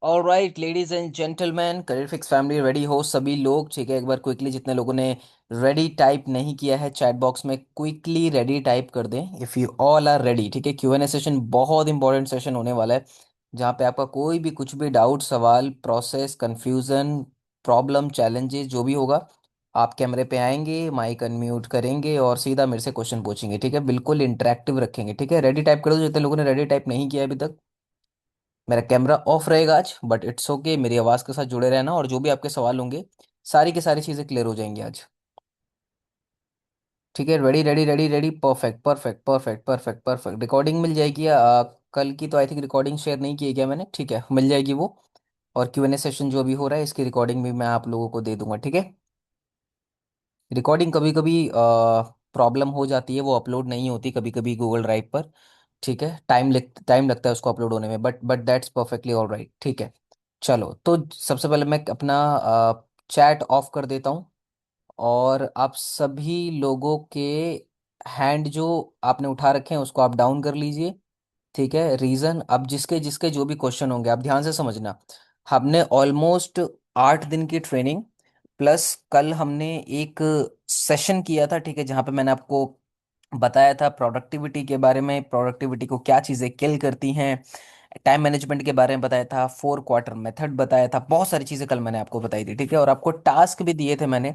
Alright ladies and gentleman, career fix family ready हो सभी लोग? ठीक है, एक बार क्विकली जितने लोगों ने रेडी टाइप नहीं किया है चैट बॉक्स में क्विकली रेडी टाइप कर दें if you all are ready. ठीक है, क्यूएनए सेशन बहुत इंपॉर्टेंट सेशन होने वाला है जहाँ पे आपका कोई भी कुछ भी डाउट, सवाल, प्रोसेस, कंफ्यूजन, प्रॉब्लम, चैलेंजेस जो भी होगा, आप कैमरे पे आएंगे, माइक अनम्यूट करेंगे और सीधा मेरे से क्वेश्चन पूछेंगे। ठीक है, बिल्कुल इंटरेक्टिव रखेंगे। ठीक है, रेडी टाइप कर दो जितने लोगों ने रेडी टाइप नहीं किया अभी तक। मेरा कैमरा ऑफ रहेगा आज, बट इट्स ओके, मेरी आवाज़ के साथ जुड़े रहना और जो भी आपके सवाल होंगे सारी की सारी चीज़ें क्लियर हो जाएंगी आज। ठीक है, ready ready ready ready, perfect perfect perfect perfect perfect. Recording मिल जाएगी कल की तो आई थिंक रिकॉर्डिंग शेयर नहीं की है क्या मैंने? ठीक है, मिल जाएगी वो। और क्यूएनए सेशन जो भी हो रहा है इसकी रिकॉर्डिंग भी मैं आप लोगों को दे दूंगा। ठीक है, रिकॉर्डिंग कभी कभी प्रॉब्लम हो जाती है, वो अपलोड नहीं होती कभी कभी गूगल ड्राइव पर। ठीक है, टाइम लगता है उसको अपलोड होने में, but that's perfectly all right. ठीक है, चलो तो सबसे पहले मैं अपना चैट ऑफ कर देता हूँ और आप सभी लोगों के हैंड जो आपने उठा रखे हैं उसको आप डाउन कर लीजिए। ठीक है, रीजन अब जिसके जिसके जो भी क्वेश्चन होंगे आप ध्यान से समझना। हमने ऑलमोस्ट 8 दिन की ट्रेनिंग प्लस कल हमने एक सेशन किया था। ठीक है, जहाँ पे मैंने आपको बताया था प्रोडक्टिविटी के बारे में, प्रोडक्टिविटी को क्या चीज़ें किल करती हैं, टाइम मैनेजमेंट के बारे में बताया था, 4 क्वार्टर मेथड बताया था, बहुत सारी चीज़ें कल मैंने आपको बताई थी। ठीक है, और आपको टास्क भी दिए थे मैंने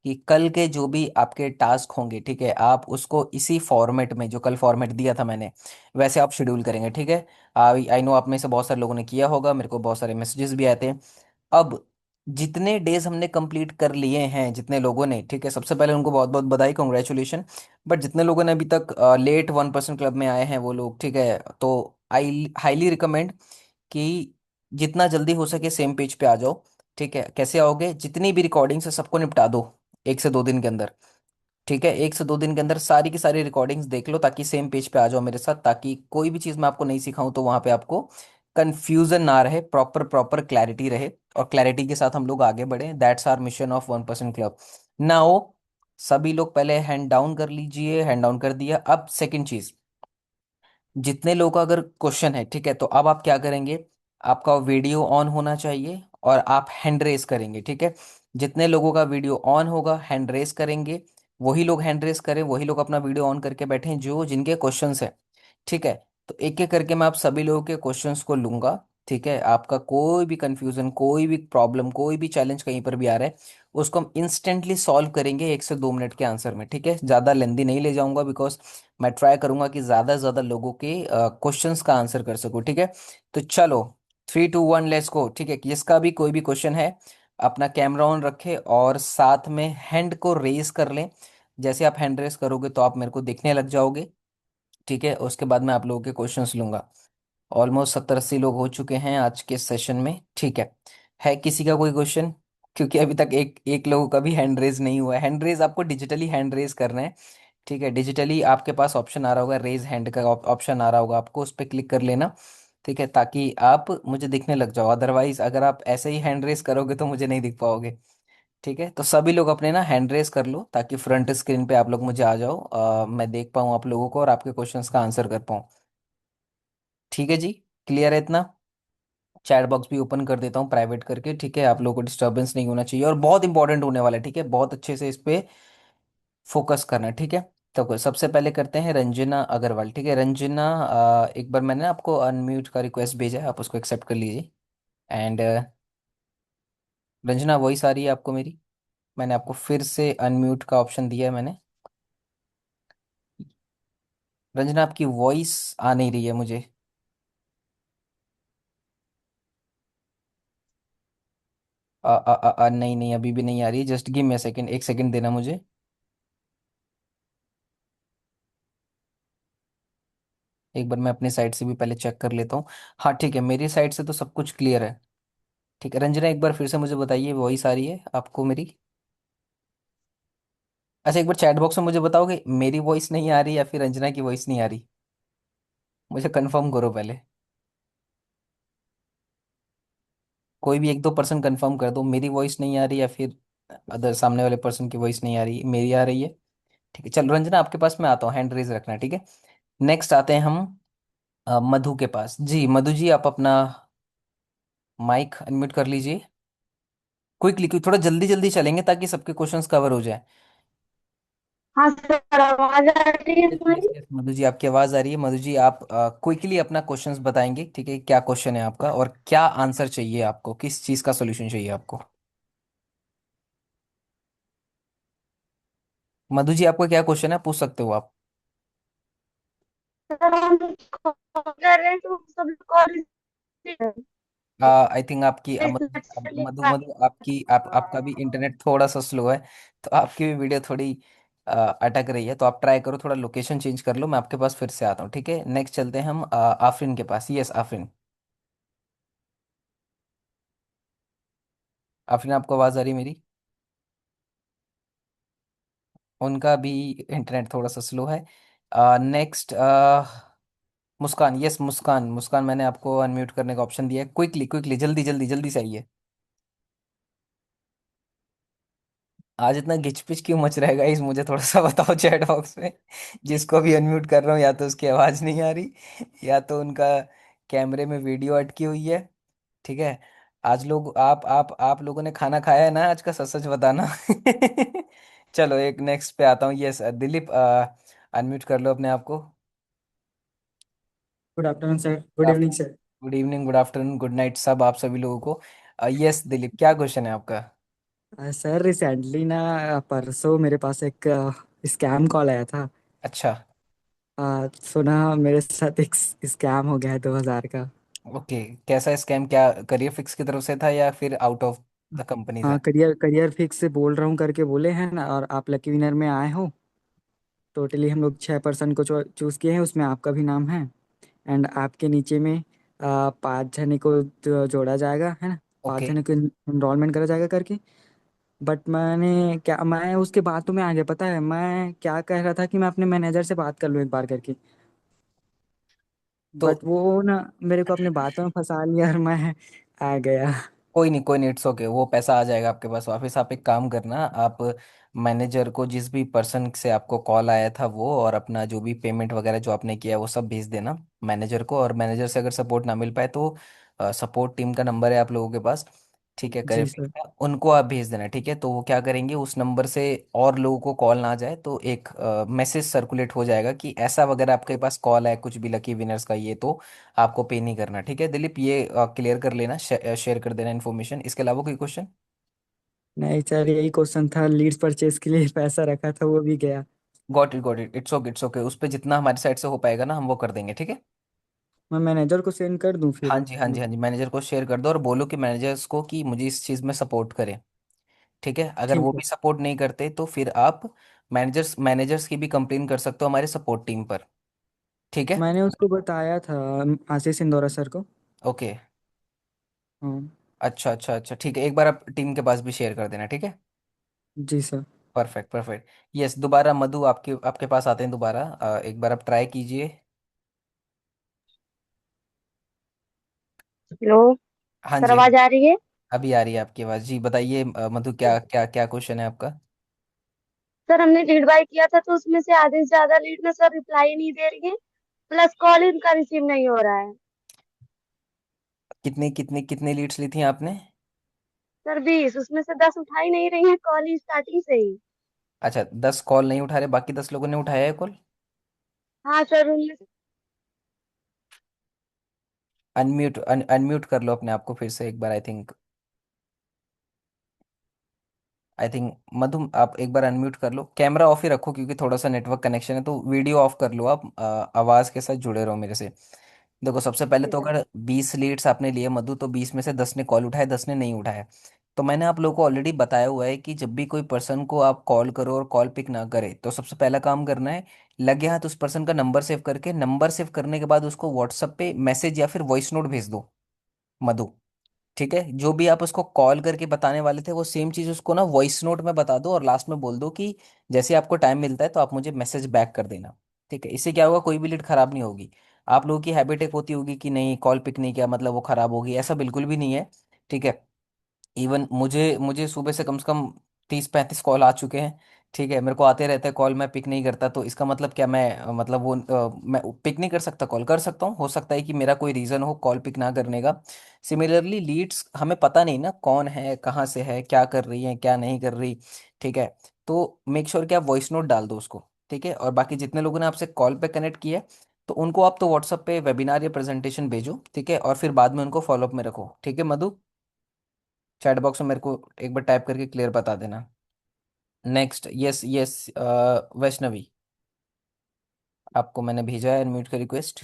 कि कल के जो भी आपके टास्क होंगे, ठीक है, आप उसको इसी फॉर्मेट में जो कल फॉर्मेट दिया था मैंने वैसे आप शेड्यूल करेंगे। ठीक है, आई नो आप में से बहुत सारे लोगों ने किया होगा, मेरे को बहुत सारे मैसेजेस भी आए थे। अब जितने डेज हमने कंप्लीट कर लिए हैं जितने लोगों ने, ठीक है, सबसे पहले उनको बहुत बहुत बधाई, कॉन्ग्रेचुलेशन। बट जितने लोगों ने अभी तक लेट 1% क्लब में आए हैं वो लोग, ठीक है, तो आई हाईली रिकमेंड कि जितना जल्दी हो सके सेम पेज पे आ जाओ। ठीक है, कैसे आओगे? जितनी भी रिकॉर्डिंग्स है सबको निपटा दो 1 से 2 दिन के अंदर। ठीक है, 1 से 2 दिन के अंदर सारी की सारी रिकॉर्डिंग्स देख लो ताकि सेम पेज पे आ जाओ मेरे साथ, ताकि कोई भी चीज़ मैं आपको नहीं सिखाऊं तो वहां पे आपको कंफ्यूजन ना रहे, प्रॉपर प्रॉपर क्लैरिटी रहे और क्लैरिटी के साथ हम लोग आगे बढ़े। That's our mission of 1% club. Now सभी लोग पहले हैंड डाउन कर लीजिए, हैंड डाउन कर दिया। अब सेकंड चीज, जितने लोगों का अगर क्वेश्चन है, ठीक है, तो अब आप क्या करेंगे? आपका वीडियो ऑन होना चाहिए और आप हैंड रेस करेंगे। ठीक है, जितने लोगों का वीडियो ऑन होगा हैंड रेस करेंगे, वही लोग हैंड रेस करें, वही लोग अपना वीडियो ऑन करके बैठें जो जिनके क्वेश्चंस है। ठीक है, तो एक एक करके मैं आप सभी लोगों के क्वेश्चंस को लूंगा। ठीक है, आपका कोई भी कंफ्यूजन, कोई भी प्रॉब्लम, कोई भी चैलेंज कहीं पर भी आ रहा है उसको हम इंस्टेंटली सॉल्व करेंगे 1 से 2 मिनट के आंसर में। ठीक है, ज़्यादा लेंदी नहीं ले जाऊंगा बिकॉज मैं ट्राई करूंगा कि ज़्यादा से ज़्यादा लोगों के क्वेश्चंस का आंसर कर सकूं। ठीक है, तो चलो 3 2 1 लेट्स गो। ठीक है, जिसका भी कोई भी क्वेश्चन है अपना कैमरा ऑन रखे और साथ में हैंड को रेस कर लें। जैसे आप हैंड रेस करोगे तो आप मेरे को देखने लग जाओगे। ठीक है, उसके बाद मैं आप लोगों के क्वेश्चंस लूंगा। ऑलमोस्ट 70 80 लोग हो चुके हैं आज के सेशन में। ठीक है किसी का कोई क्वेश्चन? क्योंकि अभी तक एक एक लोगों का भी हैंड रेज नहीं हुआ है। हैंड रेज आपको डिजिटली हैंड रेज करना है। ठीक है, डिजिटली आपके पास ऑप्शन आ रहा होगा, रेज हैंड का ऑप्शन आ रहा होगा, आपको उस पर क्लिक कर लेना। ठीक है, ताकि आप मुझे दिखने लग जाओ, अदरवाइज अगर आप ऐसे ही हैंड रेज करोगे तो मुझे नहीं दिख पाओगे। ठीक है, तो सभी लोग अपने ना हैंड रेज कर लो ताकि फ्रंट स्क्रीन पे आप लोग मुझे आ जाओ, मैं देख पाऊँ आप लोगों को और आपके क्वेश्चंस का आंसर कर पाऊँ। ठीक है जी, क्लियर है इतना? चैट बॉक्स भी ओपन कर देता हूँ प्राइवेट करके। ठीक है, आप लोगों को डिस्टरबेंस नहीं होना चाहिए और बहुत इंपॉर्टेंट होने वाला है। ठीक है, बहुत अच्छे से इस पे फोकस करना है। ठीक है, तो सबसे पहले करते हैं रंजना अग्रवाल। ठीक है, रंजना, एक बार मैंने आपको अनम्यूट का रिक्वेस्ट भेजा है, आप उसको एक्सेप्ट कर लीजिए। एंड रंजना, वॉइस आ रही है आपको मेरी? मैंने आपको फिर से अनम्यूट का ऑप्शन दिया है मैंने। रंजना, आपकी वॉइस आ नहीं रही है मुझे। नहीं नहीं, अभी भी नहीं आ रही है। Just give me a second, एक सेकंड देना मुझे। एक बार मैं अपनी साइड से भी पहले चेक कर लेता हूँ। हाँ ठीक है, मेरी साइड से तो सब कुछ क्लियर है। ठीक है, रंजना एक बार फिर से मुझे बताइए, वॉइस आ रही है आपको मेरी? अच्छा, एक बार चैट बॉक्स में मुझे बताओगे मेरी वॉइस नहीं आ रही या फिर रंजना की वॉइस नहीं आ रही? मुझे कंफर्म करो पहले। कोई भी 1 2 पर्सन कंफर्म कर दो, मेरी वॉइस नहीं आ रही या फिर अदर सामने वाले पर्सन की वॉइस नहीं आ रही, मेरी आ रही है। ठीक है, चलो रंजना आपके पास मैं आता हूँ, हैंड रेज रखना। ठीक है, नेक्स्ट आते हैं हम मधु के पास। जी मधु जी, आप अपना माइक अनम्यूट कर लीजिए। क्विकली, थोड़ा जल्दी जल्दी चलेंगे ताकि सबके क्वेश्चंस कवर हो जाए। हाँ सर, आवाज आ रही है यस यस हमारी? यस मधु जी, आपकी आवाज़ आ रही है। मधु जी, आप क्विकली अपना क्वेश्चंस बताएंगे, ठीक है? क्या क्वेश्चन है आपका और क्या आंसर चाहिए आपको, किस चीज़ का सोल्यूशन चाहिए आपको? मधु जी, आपका क्या क्वेश्चन है, पूछ सकते हो आप। सर हम कॉल कर रहे हैं तो सब कॉल आई थिंक आपकी मधु जी, चलिए मधु बात। मधु आपकी आपका भी इंटरनेट थोड़ा सा स्लो है। तो आपकी भी वीडियो थोड़ी अटक रही है, तो आप ट्राई करो, थोड़ा लोकेशन चेंज कर लो, मैं आपके पास फिर से आता हूँ, ठीक है? नेक्स्ट चलते हैं हम आफरीन के पास। यस आफरीन। आफरीन, आपको आवाज़ आ रही है मेरी? उनका भी इंटरनेट थोड़ा सा स्लो है। नेक्स्ट मुस्कान। यस मुस्कान, मुस्कान मैंने आपको अनम्यूट करने का ऑप्शन दिया है। क्विकली क्विकली, जल्दी जल्दी जल्दी से आइए। आज इतना घिचपिच क्यों मच रहेगा इस, मुझे थोड़ा सा बताओ चैट बॉक्स में। जिसको भी अनम्यूट कर रहा हूँ, या तो उसकी आवाज़ नहीं आ रही, या तो उनका कैमरे में वीडियो अटकी हुई है। ठीक है। आज लोग आप लोगों ने खाना खाया है ना आज का, सच सच बताना। चलो एक नेक्स्ट पे आता हूँ। यस दिलीप, अनम्यूट कर लो अपने आप को। Good afternoon sir, good evening sir. Good evening, good afternoon, good night सब, आप सभी लोगों को। यस दिलीप, क्या क्वेश्चन है आपका? सर रिसेंटली ना परसों मेरे पास एक स्कैम कॉल आया था। अच्छा। सुना मेरे साथ एक स्कैम हो गया है 2000 का। ओके, कैसा स्कैम, क्या करियर फिक्स की तरफ से था या फिर आउट ऑफ द कंपनी हाँ, था? करियर करियर फिक्स से बोल रहा हूँ करके बोले हैं ना, और आप लकी विनर में आए हो। टोटली हम लोग 6 पर्सन को चूज किए हैं, उसमें आपका भी नाम है। एंड आपके नीचे में 5 जने को जोड़ा जाएगा, है ना। पाँच ओके। जने को इनरोलमेंट करा जाएगा करके। बट मैं उसके बातों में आ गया, पता है मैं क्या कह रहा था कि मैं अपने मैनेजर से बात कर लूँ एक बार करके। तो बट वो ना मेरे को अपने बातों में फंसा लिया और मैं आ गया। कोई नहीं, कोई नहीं, इट्स ओके, वो पैसा आ जाएगा आपके पास वापस। आप एक काम करना, आप मैनेजर को, जिस भी पर्सन से आपको कॉल आया था वो, और अपना जो भी पेमेंट वगैरह जो आपने किया है वो सब भेज देना मैनेजर को। और मैनेजर से अगर सपोर्ट ना मिल पाए तो सपोर्ट टीम का नंबर है आप लोगों के पास, ठीक है? जी करेक्ट, सर। उनको आप भेज देना, ठीक है? तो वो क्या करेंगे, उस नंबर से और लोगों को कॉल ना जाए तो एक मैसेज सर्कुलेट हो जाएगा कि ऐसा वगैरह आपके पास कॉल है कुछ भी लकी विनर्स का, ये तो आपको पे नहीं करना, ठीक है दिलीप? ये क्लियर कर लेना, शेयर कर देना इन्फॉर्मेशन। इसके अलावा कोई क्वेश्चन? नहीं सर, यही क्वेश्चन था, लीड्स परचेज के लिए पैसा रखा था वो भी गया। Got it, it's okay, it's okay, उस पर जितना हमारी साइड से हो पाएगा ना हम वो कर देंगे, ठीक है? मैं मैनेजर को सेंड कर दूं हाँ फिर? जी हाँ जी हाँ जी, मैनेजर को शेयर कर दो और बोलो कि मैनेजर्स को कि मुझे इस चीज़ में सपोर्ट करें, ठीक है? अगर वो ठीक है। भी सपोर्ट नहीं करते तो फिर आप मैनेजर्स मैनेजर्स की भी कंप्लेन कर सकते हो हमारे सपोर्ट टीम पर, ठीक है? मैंने उसको बताया था, आशीष इंदौरा सर को। ओके। हाँ। अच्छा अच्छा अच्छा, ठीक है, एक बार आप टीम के पास भी शेयर कर देना, ठीक है? जी सर। Perfect perfect. यस, दोबारा मधु आपके आपके पास आते हैं दोबारा, एक बार आप ट्राई कीजिए। हेलो हाँ सर, जी हाँ आवाज जी, आ रही है? अभी आ रही है आपकी आवाज़ जी। बताइए मधु, क्या क्या क्या क्वेश्चन है आपका? सर हमने लीड बाय किया था तो उसमें से आधे से ज्यादा लीड में सर रिप्लाई नहीं दे रही है, प्लस कॉल इनका रिसीव नहीं हो रहा है। कितनी कितनी कितनी लीड्स ली थी आपने? सर 20, उसमें से 10 उठा ही नहीं रही है कॉल ही स्टार्टिंग से ही। अच्छा, 10 कॉल नहीं उठा रहे, बाकी 10 लोगों ने उठाया है कॉल? हाँ सर, उनमें अनम्यूट कर लो अपने आप को फिर से एक बार, आई थिंक मधु, आप एक बार अनम्यूट कर लो, कैमरा ऑफ ही रखो क्योंकि थोड़ा सा नेटवर्क कनेक्शन है, तो वीडियो ऑफ कर लो आप, आवाज़ के साथ जुड़े रहो मेरे से। देखो सबसे पहले से तो सर। अगर 20 लीड्स आपने लिए मधु, तो 20 में से 10 ने कॉल उठाए, 10 ने नहीं उठाया। तो मैंने आप लोगों को ऑलरेडी बताया हुआ है कि जब भी कोई पर्सन को आप कॉल करो और कॉल पिक ना करे तो सबसे पहला काम करना है, लगे हाथ उस पर्सन का नंबर सेव करके, नंबर सेव करने के बाद उसको व्हाट्सएप पे मैसेज या फिर वॉइस नोट भेज दो मधु, ठीक है? जो भी आप उसको कॉल करके बताने वाले थे वो सेम चीज़ उसको ना वॉइस नोट में बता दो, और लास्ट में बोल दो कि जैसे आपको टाइम मिलता है तो आप मुझे मैसेज बैक कर देना, ठीक है? इससे क्या होगा, कोई भी लीड खराब नहीं होगी। आप लोगों की हैबिट एक होती होगी कि नहीं कॉल पिक नहीं किया मतलब वो खराब होगी, ऐसा बिल्कुल भी नहीं है, ठीक है? इवन मुझे मुझे सुबह से कम 30-35 कॉल आ चुके हैं, ठीक है, मेरे को आते रहते हैं कॉल, मैं पिक नहीं करता, तो इसका मतलब क्या मैं मतलब वो मैं पिक नहीं कर सकता? कॉल कर सकता हूँ, हो सकता है कि मेरा कोई रीज़न हो कॉल पिक ना करने का। सिमिलरली लीड्स हमें पता नहीं ना कौन है, कहाँ से है, क्या कर रही है, क्या नहीं कर रही। ठीक है, तो मेक श्योर कि आप वॉइस नोट डाल दो उसको। ठीक है, और बाकी जितने लोगों ने आपसे कॉल पे कनेक्ट किया है, तो उनको आप तो व्हाट्सअप पे वेबिनार या प्रेजेंटेशन भेजो। ठीक है, और फिर बाद में उनको फॉलोअप में रखो। ठीक है मधु, चैट बॉक्स में मेरे को एक बार टाइप करके क्लियर बता देना। नेक्स्ट, यस यस, वैष्णवी, आपको मैंने भेजा है अनम्यूट का रिक्वेस्ट।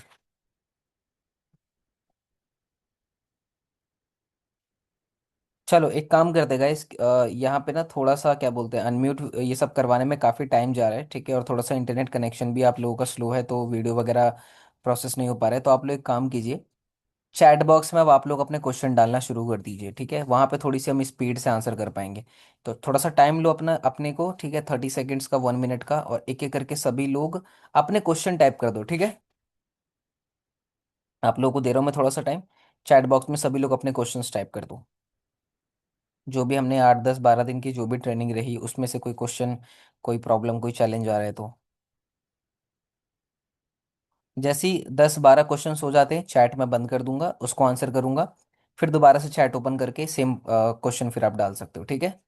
चलो एक काम करते गाइस, यहाँ पे ना थोड़ा सा क्या बोलते हैं, अनम्यूट ये सब करवाने में काफ़ी टाइम जा रहा है। ठीक है, और थोड़ा सा इंटरनेट कनेक्शन भी आप लोगों का स्लो है, तो वीडियो वगैरह प्रोसेस नहीं हो पा रहा है। तो आप लोग एक काम कीजिए, चैट बॉक्स में अब आप लोग अपने क्वेश्चन डालना शुरू कर दीजिए। ठीक है, वहाँ पे थोड़ी सी हम स्पीड से आंसर कर पाएंगे। तो थोड़ा सा टाइम लो अपना अपने को। ठीक है, 30 सेकेंड्स का, 1 मिनट का, और एक एक करके सभी लोग अपने क्वेश्चन टाइप कर दो। ठीक है, आप लोगों को दे रहा हूँ मैं थोड़ा सा टाइम। चैट बॉक्स में सभी लोग अपने क्वेश्चंस टाइप कर दो। जो भी हमने 8 10 12 दिन की जो भी ट्रेनिंग रही, उसमें से कोई क्वेश्चन, कोई प्रॉब्लम, कोई चैलेंज आ रहा है तो। जैसे ही 10 12 क्वेश्चन हो जाते हैं, चैट में बंद कर दूंगा, उसको आंसर करूंगा। फिर दोबारा से चैट ओपन करके सेम क्वेश्चन फिर आप डाल सकते हो। ठीक है,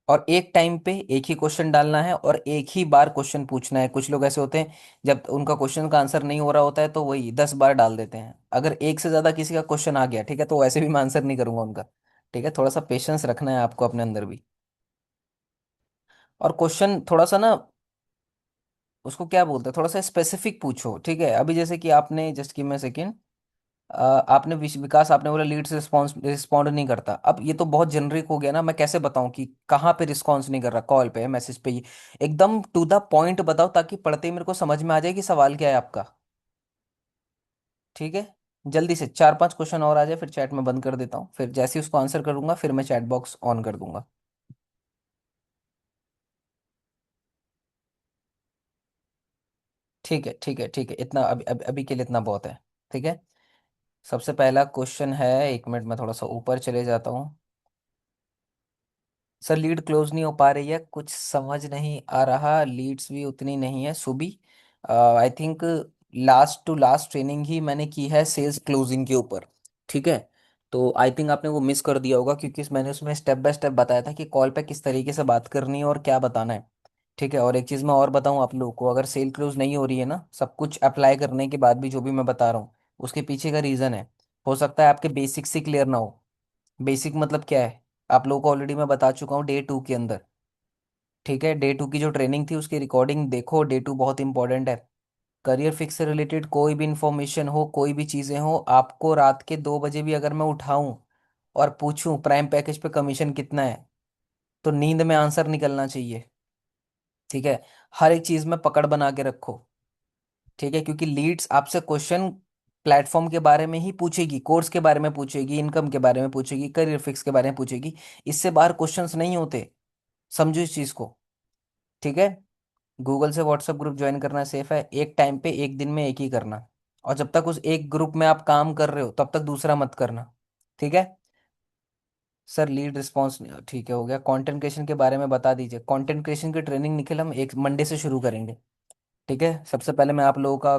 और एक टाइम पे एक ही क्वेश्चन डालना है और एक ही बार क्वेश्चन पूछना है। कुछ लोग ऐसे होते हैं, जब उनका क्वेश्चन का आंसर नहीं हो रहा होता है तो वही 10 बार डाल देते हैं। अगर एक से ज्यादा किसी का क्वेश्चन आ गया, ठीक है, तो वैसे भी मैं आंसर नहीं करूंगा उनका। ठीक है, थोड़ा सा पेशेंस रखना है आपको अपने अंदर भी। और क्वेश्चन थोड़ा सा ना, उसको क्या बोलते हैं, थोड़ा सा स्पेसिफिक पूछो। ठीक है, अभी जैसे कि आपने जस्ट गिव मी सेकेंड, आपने विकास आपने बोला लीड से रिस्पॉन्स रिस्पॉन्ड नहीं करता। अब ये तो बहुत जेनरिक हो गया ना, मैं कैसे बताऊं कि कहाँ पे रिस्पॉन्स नहीं कर रहा, कॉल पे, मैसेज पे? एकदम टू द पॉइंट बताओ, ताकि पढ़ते ही मेरे को समझ में आ जाए कि सवाल क्या है आपका। ठीक है, जल्दी से 4 5 क्वेश्चन और आ जाए, फिर चैट में बंद कर देता हूँ। फिर जैसे ही उसको आंसर करूंगा, फिर मैं चैट बॉक्स ऑन कर दूंगा। ठीक है ठीक है ठीक है, इतना अभी के लिए इतना बहुत है। ठीक है, सबसे पहला क्वेश्चन है, 1 मिनट में थोड़ा सा ऊपर चले जाता हूँ। सर लीड क्लोज नहीं हो पा रही है, कुछ समझ नहीं आ रहा, लीड्स भी उतनी नहीं है। Subi, I think last to last training ही मैंने की है सेल्स क्लोजिंग के ऊपर। ठीक है, तो आई थिंक आपने वो मिस कर दिया होगा, क्योंकि मैंने उसमें स्टेप बाय स्टेप बताया था कि कॉल पे किस तरीके से बात करनी है और क्या बताना है। ठीक है, और एक चीज़ मैं और बताऊं आप लोगों को, अगर सेल क्लोज नहीं हो रही है ना, सब कुछ अप्लाई करने के बाद भी जो भी मैं बता रहा हूँ, उसके पीछे का रीज़न है। हो सकता है आपके बेसिक्स ही क्लियर ना हो। बेसिक मतलब क्या है, आप लोगों को ऑलरेडी मैं बता चुका हूँ डे 2 के अंदर। ठीक है, डे 2 की जो ट्रेनिंग थी उसकी रिकॉर्डिंग देखो, डे 2 बहुत इंपॉर्टेंट है। करियर फिक्स से रिलेटेड कोई भी इंफॉर्मेशन हो, कोई भी चीज़ें हो, आपको रात के 2 बजे भी अगर मैं उठाऊं और पूछूं प्राइम पैकेज पे कमीशन कितना है, तो नींद में आंसर निकलना चाहिए। ठीक है, हर एक चीज़ में पकड़ बना के रखो। ठीक है, क्योंकि लीड्स आपसे क्वेश्चन प्लेटफॉर्म के बारे में ही पूछेगी, कोर्स के बारे में पूछेगी, इनकम के बारे में पूछेगी, करियर फिक्स के बारे में पूछेगी। इससे बाहर क्वेश्चंस नहीं होते, समझो इस चीज़ को। ठीक है, गूगल से व्हाट्सएप ग्रुप ज्वाइन करना सेफ है, एक टाइम पे एक दिन में एक ही करना। और जब तक उस एक ग्रुप में आप काम कर रहे हो, तब तक दूसरा मत करना। ठीक है, सर लीड रिस्पॉन्स, ठीक है हो गया। कंटेंट क्रिएशन के बारे में बता दीजिए। कंटेंट क्रिएशन की ट्रेनिंग निखिल हम एक मंडे से शुरू करेंगे। ठीक है, सबसे पहले मैं आप लोगों का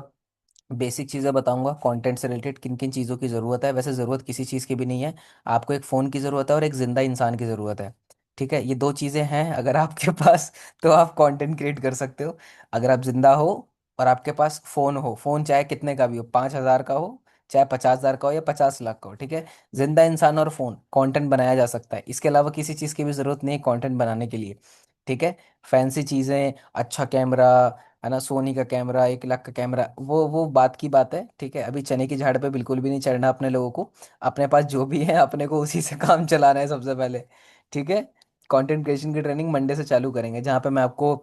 बेसिक चीज़ें बताऊंगा कंटेंट से रिलेटेड, किन किन चीज़ों की ज़रूरत है। वैसे ज़रूरत किसी चीज़ की भी नहीं है, आपको एक फ़ोन की ज़रूरत है और एक जिंदा इंसान की ज़रूरत है। ठीक है, ये दो चीज़ें हैं अगर आपके पास, तो आप कंटेंट क्रिएट कर सकते हो। अगर आप जिंदा हो और आपके पास फ़ोन हो, फ़ोन चाहे कितने का भी हो, 5,000 का हो, चाहे 50,000 का हो, या 50 लाख का हो, ठीक है, जिंदा इंसान और फ़ोन, कंटेंट बनाया जा सकता है। इसके अलावा किसी चीज़ की भी ज़रूरत नहीं है कंटेंट बनाने के लिए। ठीक है, फैंसी चीज़ें, अच्छा कैमरा, है ना, सोनी का कैमरा, 1 लाख का कैमरा, वो बात की बात है। ठीक है, अभी चने की झाड़ पे बिल्कुल भी नहीं चढ़ना अपने लोगों को। अपने पास जो भी है अपने को उसी से काम चलाना है सबसे पहले। ठीक है, कंटेंट क्रिएशन की ट्रेनिंग मंडे से चालू करेंगे, जहाँ पे मैं आपको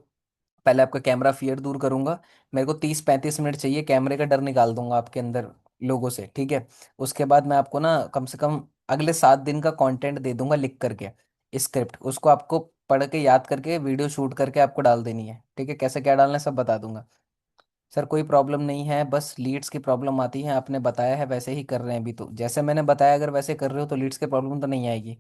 पहले आपका कैमरा फियर दूर करूंगा। मेरे को 30 35 मिनट चाहिए, कैमरे का डर निकाल दूंगा आपके अंदर लोगों से। ठीक है, उसके बाद मैं आपको ना कम से कम अगले 7 दिन का कंटेंट दे दूंगा लिख करके, स्क्रिप्ट, उसको आपको पढ़ के याद करके वीडियो शूट करके आपको डाल देनी है। ठीक है, कैसे क्या डालना है सब बता दूंगा। सर कोई प्रॉब्लम नहीं है, बस लीड्स की प्रॉब्लम आती है, आपने बताया है वैसे ही कर रहे हैं अभी, तो जैसे मैंने बताया अगर वैसे कर रहे हो तो लीड्स की प्रॉब्लम तो नहीं आएगी।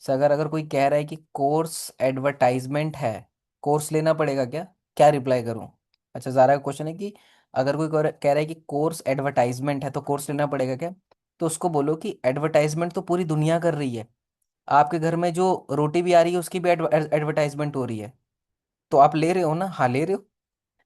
सर अगर अगर कोई कह रहा है कि कोर्स एडवर्टाइजमेंट है, कोर्स लेना पड़ेगा क्या, क्या रिप्लाई करूं? अच्छा ज़ारा का क्वेश्चन है कि अगर कोई कह रहा है कि कोर्स एडवर्टाइजमेंट है तो कोर्स लेना पड़ेगा क्या, तो उसको बोलो कि एडवर्टाइजमेंट तो पूरी दुनिया कर रही है। आपके घर में जो रोटी भी आ रही है उसकी भी एडवर्टाइजमेंट हो रही है, तो आप ले रहे हो ना? हाँ ले रहे हो।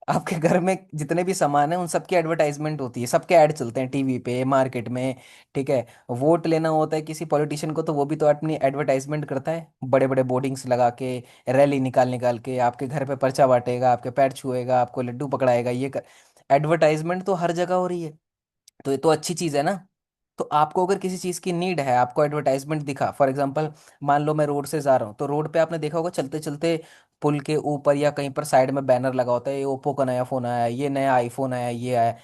आपके घर में जितने भी सामान है उन सबकी एडवर्टाइजमेंट होती है, सबके ऐड चलते हैं टीवी पे, मार्केट में। ठीक है, वोट लेना होता है किसी पॉलिटिशियन को तो वो भी तो अपनी एडवर्टाइजमेंट करता है, बड़े बड़े बोर्डिंग्स लगा के, रैली निकाल निकाल के आपके घर पे पर्चा बांटेगा, आपके पैर छुएगा, आपको लड्डू पकड़ाएगा, एडवर्टाइजमेंट तो हर जगह हो रही है। तो ये तो अच्छी चीज़ है ना। तो आपको अगर किसी चीज़ की नीड है, आपको एडवर्टाइजमेंट दिखा, फॉर एग्जांपल मान लो मैं रोड से जा रहा हूँ, तो रोड पे आपने देखा होगा चलते चलते पुल के ऊपर या कहीं पर साइड में बैनर लगा होता है, ये ओप्पो का नया फ़ोन आया है, ये नया आईफोन आया है, ये आया है।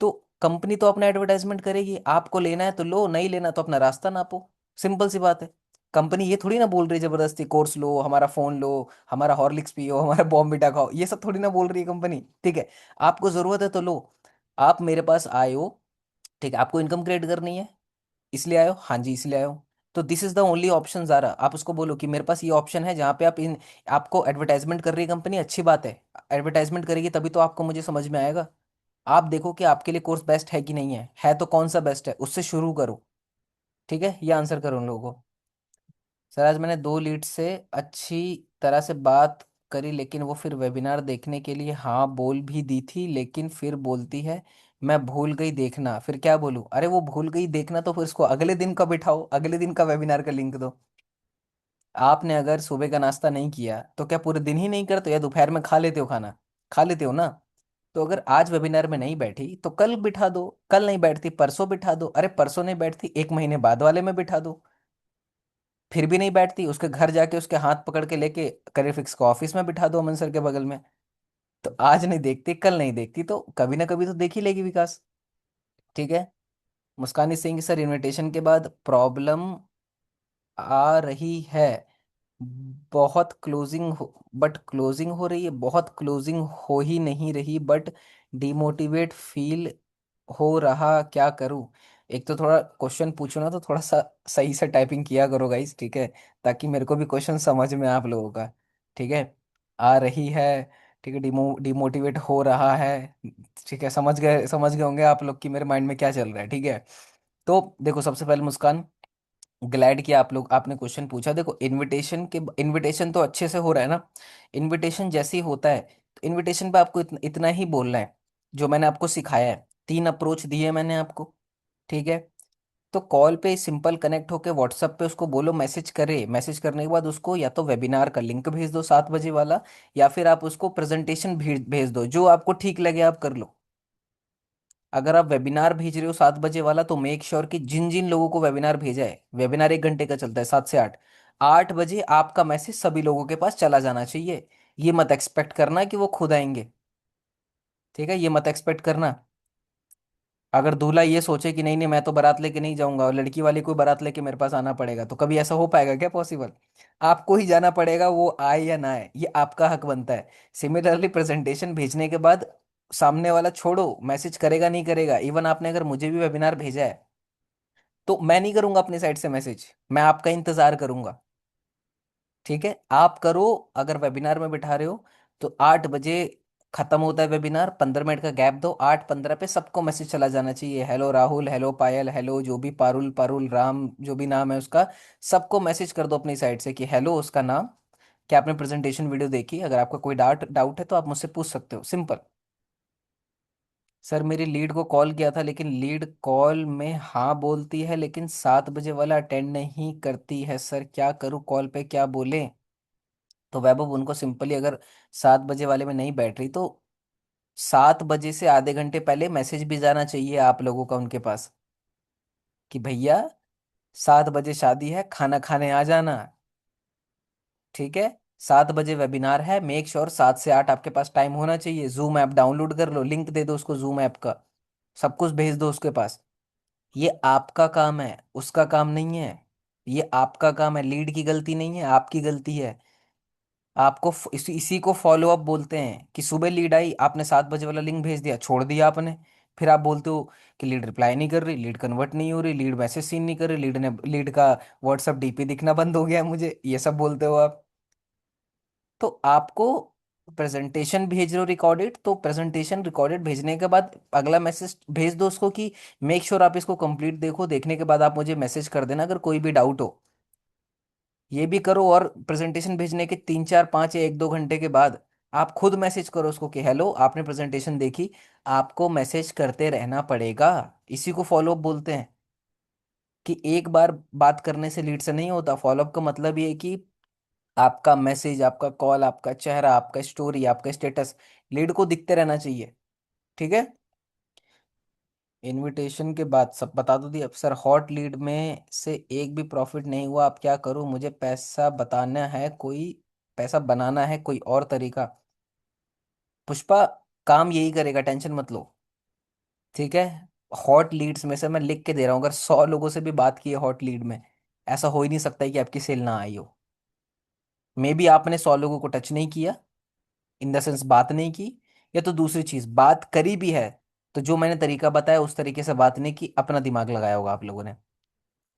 तो कंपनी तो अपना एडवर्टाइजमेंट करेगी, आपको लेना है तो लो, नहीं लेना तो अपना रास्ता नापो। सिंपल सी बात है। कंपनी ये थोड़ी ना बोल रही है जबरदस्ती कोर्स लो, हमारा फ़ोन लो, हमारा हॉर्लिक्स पियो, हमारा बॉर्नविटा खाओ, ये सब थोड़ी ना बोल रही है कंपनी। ठीक है, आपको ज़रूरत है तो लो। आप मेरे पास आए हो, ठीक है, आपको इनकम क्रिएट करनी है, इसलिए आए हो, हाँ जी इसलिए आए हो। तो this is the only option ज़ारा, आप उसको बोलो कि मेरे पास ये ऑप्शन है जहाँ पे आप इन, आपको एडवर्टाइजमेंट कर रही है कंपनी, अच्छी बात है। एडवर्टाइजमेंट करेगी तभी तो आपको मुझे समझ में आएगा। आप देखो कि आपके लिए कोर्स बेस्ट है कि नहीं है तो कौन सा बेस्ट है, उससे शुरू करो। ठीक है, ये आंसर करो उन लोगों को। सर आज मैंने 2 लीड से अच्छी तरह से बात करी, लेकिन वो फिर वेबिनार देखने के लिए हाँ बोल भी दी थी, लेकिन फिर बोलती है मैं भूल गई देखना, फिर क्या बोलूं? अरे वो भूल गई देखना तो फिर उसको अगले दिन का बिठाओ, अगले दिन का वेबिनार का लिंक दो। आपने अगर सुबह का नाश्ता नहीं किया तो क्या पूरे दिन ही नहीं करते, या दोपहर में खा लेते हो खाना? खा लेते हो ना। तो अगर आज वेबिनार में नहीं बैठी तो कल बिठा दो, कल नहीं बैठती परसों बिठा दो, अरे परसों नहीं बैठती 1 महीने बाद वाले में बिठा दो। फिर भी नहीं बैठती, उसके घर जाके उसके हाथ पकड़ के लेके करियर फिक्स को ऑफिस में बिठा दो, अमन सर के बगल में। तो आज नहीं देखती, कल नहीं देखती, तो कभी ना कभी तो देख ही लेगी विकास। ठीक है। मुस्कानी सिंह सर, इनविटेशन के बाद प्रॉब्लम आ रही है, बहुत क्लोजिंग हो, बट क्लोजिंग हो रही है, बहुत क्लोजिंग हो ही नहीं रही, बट डिमोटिवेट फील हो रहा, क्या करूं? एक तो थोड़ा क्वेश्चन पूछो ना तो थोड़ा सा सही से टाइपिंग किया करो गाइस, ठीक है, ताकि मेरे को भी क्वेश्चन समझ में आप लोगों का। ठीक है, आ रही है, ठीक है, डिमोटिवेट हो रहा है, ठीक है, समझ गए होंगे आप लोग कि मेरे माइंड में क्या चल रहा है। ठीक है, तो देखो सबसे पहले मुस्कान, ग्लैड कि आप लोग आपने क्वेश्चन पूछा। देखो इनविटेशन तो अच्छे से हो रहा है ना। इनविटेशन जैसे ही होता है तो इनविटेशन पे आपको इतना ही बोलना है जो मैंने आपको सिखाया है, 3 अप्रोच दिए मैंने आपको। ठीक है, तो कॉल पे सिंपल कनेक्ट होके व्हाट्सएप पे उसको बोलो मैसेज करे, मैसेज करने के बाद उसको या तो वेबिनार का लिंक भेज दो 7 बजे वाला, या फिर आप उसको प्रेजेंटेशन भेज दो, जो आपको ठीक लगे आप कर लो। अगर आप वेबिनार भेज रहे हो 7 बजे वाला तो मेक श्योर कि जिन जिन लोगों को वेबिनार भेजा है, वेबिनार 1 घंटे का चलता है 7 से 8, 8 बजे आपका मैसेज सभी लोगों के पास चला जाना चाहिए। ये मत एक्सपेक्ट करना कि वो खुद आएंगे। ठीक है, ये मत एक्सपेक्ट करना। अगर दूल्हा ये सोचे कि नहीं नहीं मैं तो बारात लेके नहीं जाऊंगा, और लड़की वाले कोई बारात लेके मेरे पास आना पड़ेगा, तो कभी ऐसा हो पाएगा क्या पॉसिबल? आपको ही जाना पड़ेगा, वो आए या ना आए ये आपका हक बनता है। सिमिलरली प्रेजेंटेशन भेजने के बाद सामने वाला छोड़ो मैसेज करेगा नहीं करेगा, इवन आपने अगर मुझे भी वेबिनार भेजा है तो मैं नहीं करूंगा अपनी साइड से मैसेज, मैं आपका इंतजार करूंगा। ठीक है, आप करो। अगर वेबिनार में बिठा रहे हो तो 8 बजे खत्म होता है वेबिनार, 15 मिनट का गैप दो, 8:15 पे सबको मैसेज चला जाना चाहिए, हेलो राहुल, हेलो पायल, हेलो जो भी पारुल पारुल राम जो भी नाम है उसका, सबको मैसेज कर दो अपनी साइड से कि हेलो उसका नाम, क्या आपने प्रेजेंटेशन वीडियो देखी, अगर आपका कोई डाउट डाउट है तो आप मुझसे पूछ सकते हो, सिंपल। सर मेरी लीड को कॉल किया था, लेकिन लीड कॉल में हाँ बोलती है लेकिन 7 बजे वाला अटेंड नहीं करती है, सर क्या करूँ, कॉल पे क्या बोले? तो वैभव उनको सिंपली, अगर 7 बजे वाले में नहीं बैठ रही तो 7 बजे से आधे घंटे पहले मैसेज भी जाना चाहिए आप लोगों का उनके पास कि भैया 7 बजे शादी है, खाना खाने आ जाना। ठीक है, 7 बजे वेबिनार है, मेक श्योर 7 से 8 आपके पास टाइम होना चाहिए। जूम ऐप डाउनलोड कर लो, लिंक दे दो उसको जूम ऐप का, सब कुछ भेज दो उसके पास। ये आपका काम है, उसका काम नहीं है। ये आपका काम है, लीड की गलती नहीं है, आपकी गलती है। आपको इसी को फॉलो अप बोलते हैं कि सुबह लीड आई, आपने 7 बजे वाला लिंक भेज दिया, छोड़ दिया आपने, फिर आप बोलते हो कि लीड रिप्लाई नहीं कर रही, लीड कन्वर्ट नहीं हो रही, लीड मैसेज सीन नहीं कर रही, लीड का व्हाट्सअप डीपी दिखना बंद हो गया है मुझे, ये सब बोलते हो आप। तो आपको प्रेजेंटेशन भेज रहे हो रिकॉर्डेड, तो प्रेजेंटेशन रिकॉर्डेड भेजने के बाद अगला मैसेज भेज दो उसको कि मेक श्योर आप इसको कंप्लीट देखो, देखने के बाद आप मुझे मैसेज कर देना अगर कोई भी डाउट हो। ये भी करो, और प्रेजेंटेशन भेजने के 3 4 5 या 1 2 घंटे के बाद आप खुद मैसेज करो उसको कि हेलो आपने प्रेजेंटेशन देखी। आपको मैसेज करते रहना पड़ेगा। इसी को फॉलोअप बोलते हैं। कि एक बार बात करने से लीड से नहीं होता। फॉलोअप का मतलब ये है कि आपका मैसेज, आपका कॉल, आपका चेहरा, आपका स्टोरी, आपका स्टेटस लीड को दिखते रहना चाहिए। ठीक है। इनविटेशन के बाद सब बता दो दी। अब सर हॉट लीड में से एक भी प्रॉफिट नहीं हुआ, अब क्या करूं? मुझे पैसा बताना है कोई, पैसा बनाना है कोई और तरीका। पुष्पा, काम यही करेगा, टेंशन मत लो। ठीक है। हॉट लीड्स में से मैं लिख के दे रहा हूँ, अगर 100 लोगों से भी बात की है हॉट लीड में, ऐसा हो ही नहीं सकता है कि आपकी सेल ना आई हो। मे बी आपने 100 लोगों को टच नहीं किया, इन द सेंस बात नहीं की, या तो दूसरी चीज बात करी भी है तो जो मैंने तरीका बताया उस तरीके से बात नहीं की, अपना दिमाग लगाया होगा आप लोगों ने।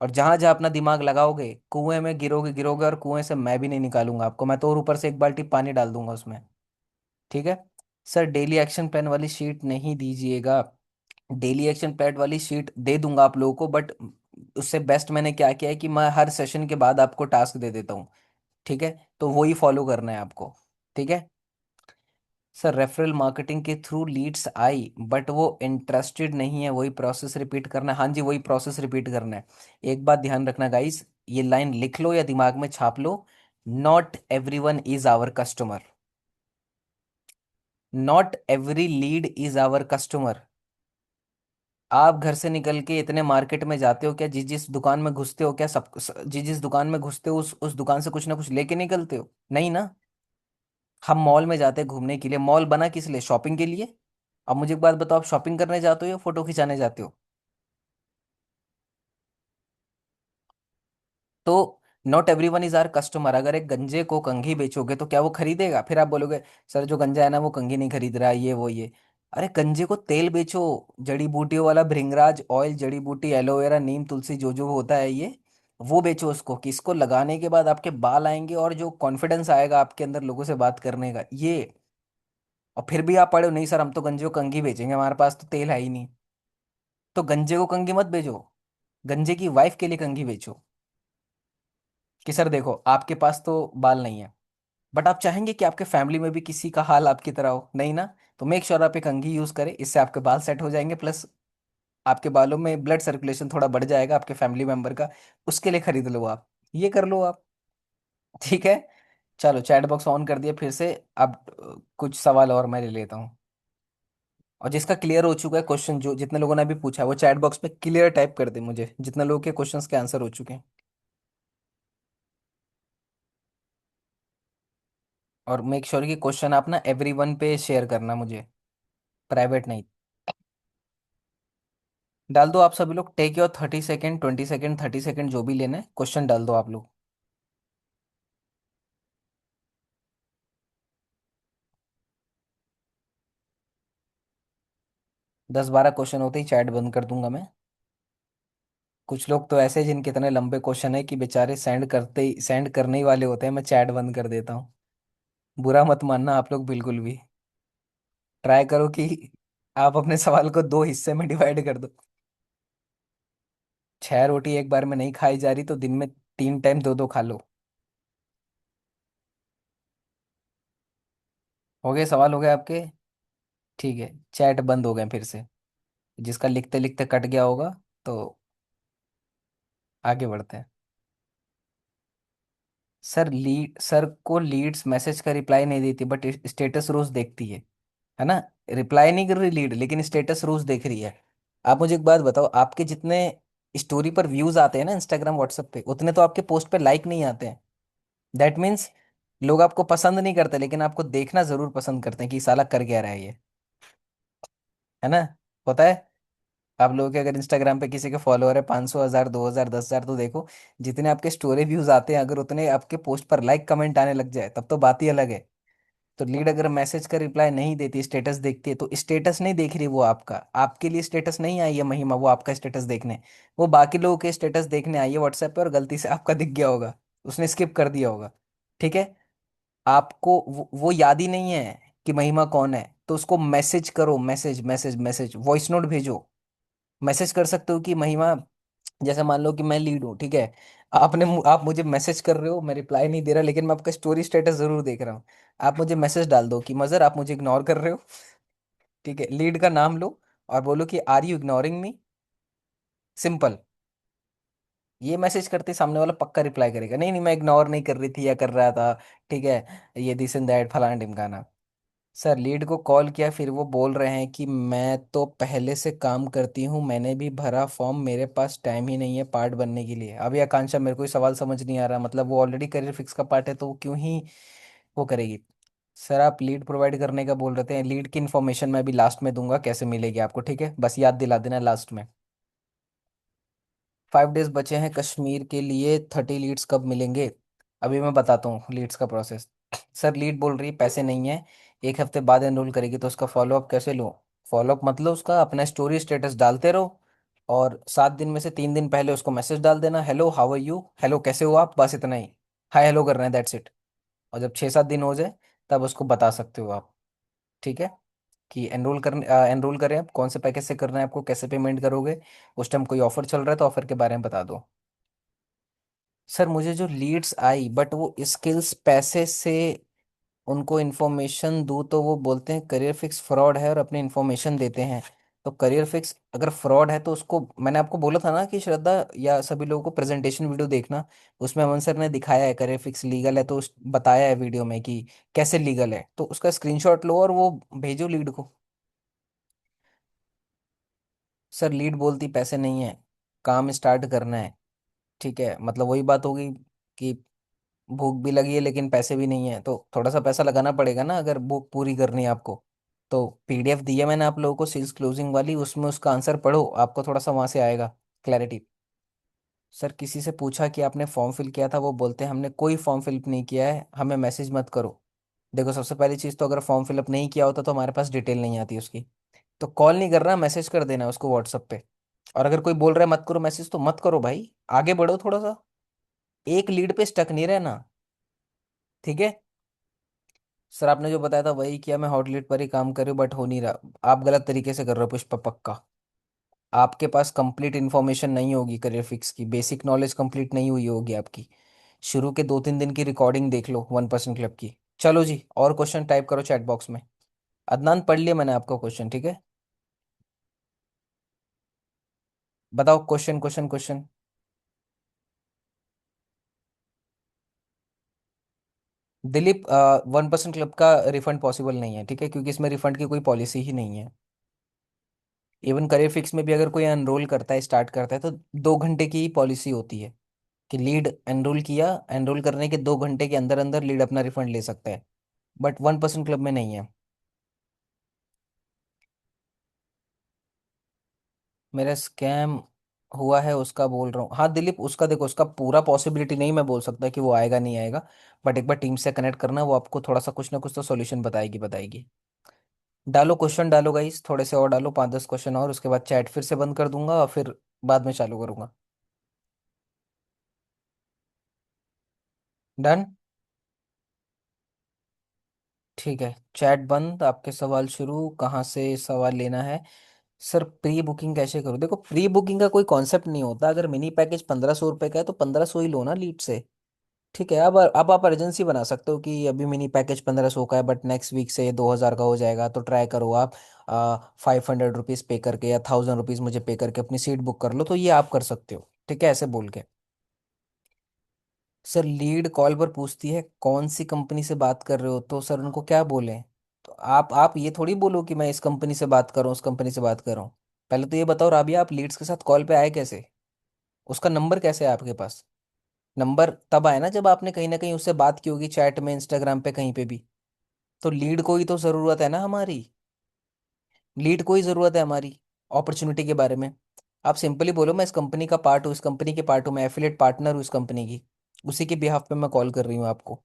और जहां जहां अपना दिमाग लगाओगे कुएं में गिरोगे गिरोगे, और कुएं से मैं भी नहीं निकालूंगा आपको, मैं तो और ऊपर से 1 बाल्टी पानी डाल दूंगा उसमें। ठीक है। सर डेली एक्शन प्लान वाली शीट नहीं दीजिएगा। डेली एक्शन प्लान वाली शीट दे दूंगा आप लोगों को, बट उससे बेस्ट मैंने क्या किया है कि मैं हर सेशन के बाद आपको टास्क दे देता हूँ। ठीक है। तो वही फॉलो करना है आपको। ठीक है। सर रेफरल मार्केटिंग के थ्रू लीड्स आई बट वो इंटरेस्टेड नहीं है, वही प्रोसेस रिपीट करना है। हाँ जी, वही प्रोसेस रिपीट करना है। एक बात ध्यान रखना गाइस, ये लाइन लिख लो या दिमाग में छाप लो। Not everyone is our customer. Not every lead is our customer. आप घर से निकल के इतने मार्केट में जाते हो क्या? जिस जिस दुकान में घुसते हो क्या सब, जिस जिस दुकान में घुसते हो उस दुकान से कुछ ना कुछ लेके निकलते हो? नहीं ना। हम मॉल में जाते हैं घूमने के लिए, मॉल बना किस लिए? शॉपिंग के लिए। अब मुझे एक बात बताओ, आप शॉपिंग करने जाते हो या फोटो खिंचाने जाते हो? तो not everyone is our customer. अगर एक गंजे को कंघी बेचोगे तो क्या वो खरीदेगा? फिर आप बोलोगे सर जो गंजा है ना वो कंघी नहीं खरीद रहा है, ये वो ये। अरे गंजे को तेल बेचो, जड़ी बूटियों वाला भृंगराज ऑयल, जड़ी बूटी, एलोवेरा, नीम, तुलसी, जो जो होता है ये, वो बेचो उसको, कि इसको लगाने के बाद आपके बाल आएंगे और जो कॉन्फिडेंस आएगा आपके अंदर लोगों से बात करने का, ये। और फिर भी आप पढ़े हो नहीं सर हम तो गंजे को कंघी बेचेंगे, हमारे पास तो तेल है ही नहीं। तो गंजे को कंघी मत बेचो, गंजे की वाइफ के लिए कंघी बेचो। कि सर देखो आपके पास तो बाल नहीं है, बट आप चाहेंगे कि आपके फैमिली में भी किसी का हाल आपकी तरह हो, नहीं ना? तो मेक श्योर आप एक कंघी यूज करें, इससे आपके बाल सेट हो जाएंगे, प्लस आपके बालों में ब्लड सर्कुलेशन थोड़ा बढ़ जाएगा आपके फैमिली मेंबर का। उसके लिए खरीद लो आप, ये कर लो आप। ठीक है। चलो चैट बॉक्स ऑन कर दिया फिर से। अब कुछ सवाल और मैं ले लेता हूँ। और जिसका क्लियर हो चुका है क्वेश्चन, जो जितने लोगों ने अभी पूछा है वो चैट बॉक्स पे क्लियर टाइप कर दे मुझे, जितने लोगों के क्वेश्चंस के आंसर हो चुके हैं। और मेक श्योर कि क्वेश्चन आप ना एवरीवन पे शेयर करना मुझे, प्राइवेट नहीं। डाल दो आप सभी लोग, take your 30 second, 20 second, 30 second, जो भी लेना है, क्वेश्चन डाल दो आप लोग। 10 12 क्वेश्चन होते ही चैट बंद कर दूंगा मैं। कुछ लोग तो ऐसे जिनके इतने लंबे क्वेश्चन है कि बेचारे सेंड करने ही वाले होते हैं, मैं चैट बंद कर देता हूँ। बुरा मत मानना आप लोग बिल्कुल भी। ट्राई करो कि आप अपने सवाल को 2 हिस्से में डिवाइड कर दो। 6 रोटी एक बार में नहीं खाई जा रही, तो दिन में 3 टाइम दो दो खा लो। हो गए सवाल, हो गए आपके? ठीक है, चैट बंद हो गए फिर से। जिसका लिखते लिखते कट गया होगा, तो आगे बढ़ते हैं। सर को लीड्स मैसेज का रिप्लाई नहीं देती बट स्टेटस रोज देखती है ना? रिप्लाई नहीं कर रही लीड, लेकिन स्टेटस रोज देख रही है। आप मुझे एक बात बताओ, आपके जितने स्टोरी पर व्यूज आते हैं ना इंस्टाग्राम व्हाट्सएप पे, उतने तो आपके पोस्ट पे लाइक नहीं आते हैं। दैट मीन्स लोग आपको पसंद नहीं करते, लेकिन आपको देखना जरूर पसंद करते हैं कि साला कर क्या रहा है ये। है ना? होता है। आप लोगों के अगर इंस्टाग्राम पे किसी के फॉलोअर है 500 1000 2000 10,000, तो देखो जितने आपके स्टोरी व्यूज आते हैं, अगर उतने आपके पोस्ट पर लाइक कमेंट आने लग जाए तब तो बात ही अलग है। तो लीड अगर मैसेज का रिप्लाई नहीं देती, स्टेटस देखती है, तो स्टेटस नहीं देख रही वो आपका, आपके लिए स्टेटस नहीं आई है महिमा, वो आपका स्टेटस देखने, वो बाकी लोगों के स्टेटस देखने आई है व्हाट्सएप पे, और गलती से आपका दिख गया होगा, उसने स्किप कर दिया होगा। ठीक है। आपको वो याद ही नहीं है कि महिमा कौन है, तो उसको मैसेज करो, message message message, voice note भेजो। मैसेज कर सकते हो कि महिमा, जैसे मान लो कि मैं लीड हूँ, ठीक है, आप मुझे मैसेज कर रहे हो, मैं रिप्लाई नहीं दे रहा, लेकिन मैं आपका स्टोरी स्टेटस जरूर देख रहा हूँ। आप मुझे मैसेज डाल दो कि मजर आप मुझे इग्नोर कर रहे हो। ठीक है, लीड का नाम लो और बोलो कि are you ignoring me, simple. ये मैसेज करते सामने वाला पक्का रिप्लाई करेगा, नहीं नहीं मैं इग्नोर नहीं कर रही थी या कर रहा था। ठीक है, ये दिस एंड दैट फलाना ढिमकाना। सर लीड को कॉल किया, फिर वो बोल रहे हैं कि मैं तो पहले से काम करती हूँ, मैंने भी भरा फॉर्म, मेरे पास टाइम ही नहीं है पार्ट बनने के लिए। अभी आकांक्षा मेरे को ये सवाल समझ नहीं आ रहा, मतलब वो ऑलरेडी करियर फिक्स का पार्ट है तो वो क्यों ही वो करेगी। सर आप लीड प्रोवाइड करने का बोल रहे थे, लीड की इन्फॉर्मेशन मैं अभी लास्ट में दूंगा, कैसे मिलेगी आपको, ठीक है, बस याद दिला देना लास्ट में। 5 डेज बचे हैं कश्मीर के लिए, 30 लीड्स कब मिलेंगे? अभी मैं बताता हूँ लीड्स का प्रोसेस। सर लीड बोल रही है पैसे नहीं है, 1 हफ्ते बाद एनरोल करेगी, तो उसका फॉलोअप कैसे लूँ? फॉलोअप मतलब उसका अपना स्टोरी स्टेटस डालते रहो, और 7 दिन में से 3 दिन पहले उसको मैसेज डाल देना, hello how are you, hello कैसे हो आप, बस इतना ही, हाय हेलो कर रहे हैं, दैट्स इट। और जब 6-7 दिन हो जाए तब उसको बता सकते हो आप। ठीक है, कि एनरोल करें आप, कौन से पैकेज से करना है आपको, कैसे पेमेंट करोगे, उस टाइम कोई ऑफर चल रहा है तो ऑफर के बारे में बता दो। सर मुझे जो लीड्स आई, बट वो स्किल्स पैसे से उनको इन्फॉर्मेशन दूँ तो वो बोलते हैं करियर फिक्स फ्रॉड है, और अपनी इन्फॉर्मेशन देते हैं। तो करियर फिक्स अगर फ्रॉड है तो उसको, मैंने आपको बोला था ना कि श्रद्धा या सभी लोगों को प्रेजेंटेशन वीडियो देखना, उसमें अमन सर ने दिखाया है करियर फिक्स लीगल है, तो बताया है वीडियो में कि कैसे लीगल है, तो उसका स्क्रीनशॉट लो और वो भेजो लीड को। सर लीड बोलती पैसे नहीं है, काम स्टार्ट करना है। ठीक है, मतलब वही बात होगी कि भूख भी लगी है लेकिन पैसे भी नहीं है, तो थोड़ा सा पैसा लगाना पड़ेगा ना अगर भूख पूरी करनी है आपको। तो पीडीएफ दी है मैंने आप लोगों को सेल्स क्लोजिंग वाली, उसमें उसका आंसर पढ़ो, आपको थोड़ा सा वहां से आएगा क्लैरिटी। सर किसी से पूछा कि आपने फॉर्म फिल किया था, वो बोलते हैं हमने कोई फॉर्म फिल नहीं किया है, हमें मैसेज मत करो। देखो सबसे पहली चीज़ तो अगर फॉर्म फिलअप नहीं किया होता तो हमारे पास डिटेल नहीं आती उसकी। तो कॉल नहीं कर रहा, मैसेज कर देना उसको व्हाट्सअप पे। और अगर कोई बोल रहा है मत करो मैसेज, तो मत करो भाई, आगे बढ़ो थोड़ा सा, एक लीड पे स्टक नहीं रहना। ठीक है। सर आपने जो बताया था वही किया, मैं हॉट लीड पर ही काम कर रही हूँ, बट हो नहीं रहा। आप गलत तरीके से कर रहे हो पुष्पा, पक्का। आपके पास कंप्लीट इन्फॉर्मेशन नहीं होगी करियर फिक्स की, बेसिक नॉलेज कंप्लीट नहीं हुई होगी आपकी। शुरू के 2-3 दिन की रिकॉर्डिंग देख लो 1% क्लब की। चलो जी, और क्वेश्चन टाइप करो चैट बॉक्स में। अदनान पढ़ लिया मैंने आपका क्वेश्चन, ठीक है। बताओ question question question. Dilip, 1% club का रिफंड पॉसिबल नहीं है, ठीक है, क्योंकि इसमें रिफंड की कोई पॉलिसी ही नहीं है। इवन करियर फिक्स में भी अगर कोई एनरोल करता है, स्टार्ट करता है, तो 2 घंटे की ही पॉलिसी होती है कि लीड एनरोल किया, एनरोल करने के 2 घंटे के अंदर अंदर लीड अपना रिफंड ले सकता है, बट 1% क्लब में नहीं है। मेरा स्कैम हुआ है उसका बोल रहा हूँ, हाँ दिलीप, उसका देखो, उसका पूरा पॉसिबिलिटी नहीं मैं बोल सकता कि वो आएगा नहीं आएगा, बट एक बार टीम से कनेक्ट करना, वो आपको थोड़ा सा कुछ ना कुछ तो सॉल्यूशन बताएगी बताएगी। डालो क्वेश्चन, डालो गाइस, थोड़े से और डालो, 5-10 क्वेश्चन और, उसके बाद चैट फिर से बंद कर दूंगा और फिर बाद में चालू करूंगा। डन। ठीक है, चैट बंद, आपके सवाल शुरू, कहाँ से सवाल लेना है? सर प्री बुकिंग कैसे करूँ? देखो प्री बुकिंग का कोई कॉन्सेप्ट नहीं होता, अगर मिनी पैकेज 1500 रुपये का है तो 1500 ही लो ना लीड से। ठीक है, अब आप अर्जेंसी बना सकते हो कि अभी मिनी पैकेज 1500 का है, बट नेक्स्ट वीक से 2000 का हो जाएगा, तो ट्राई करो आप 500 रुपीज़ पे करके या 1000 रुपीज़ मुझे पे करके अपनी सीट बुक कर लो, तो ये आप कर सकते हो, ठीक है, ऐसे बोल के। सर लीड कॉल पर पूछती है कौन सी कंपनी से बात कर रहे हो, तो सर उनको क्या बोलें? तो आप ये थोड़ी बोलो कि मैं इस कंपनी से बात कर रहा हूँ, उस कंपनी से बात कर रहा हूँ। पहले तो ये बताओ राबिया, आप लीड्स के साथ कॉल पे आए कैसे? उसका नंबर कैसे है आपके पास? नंबर तब आया ना जब आपने कहीं ना कहीं उससे बात की होगी, चैट में, इंस्टाग्राम पे, कहीं पे भी। तो लीड को ही तो ज़रूरत है ना हमारी, लीड को ही ज़रूरत है हमारी अपॉर्चुनिटी के बारे में। आप सिंपली बोलो मैं इस कंपनी का पार्ट हूँ, इस कंपनी के पार्ट हूँ, मैं एफिलेट पार्टनर हूँ इस कंपनी की, उसी के बिहाफ पे मैं कॉल कर रही हूँ आपको।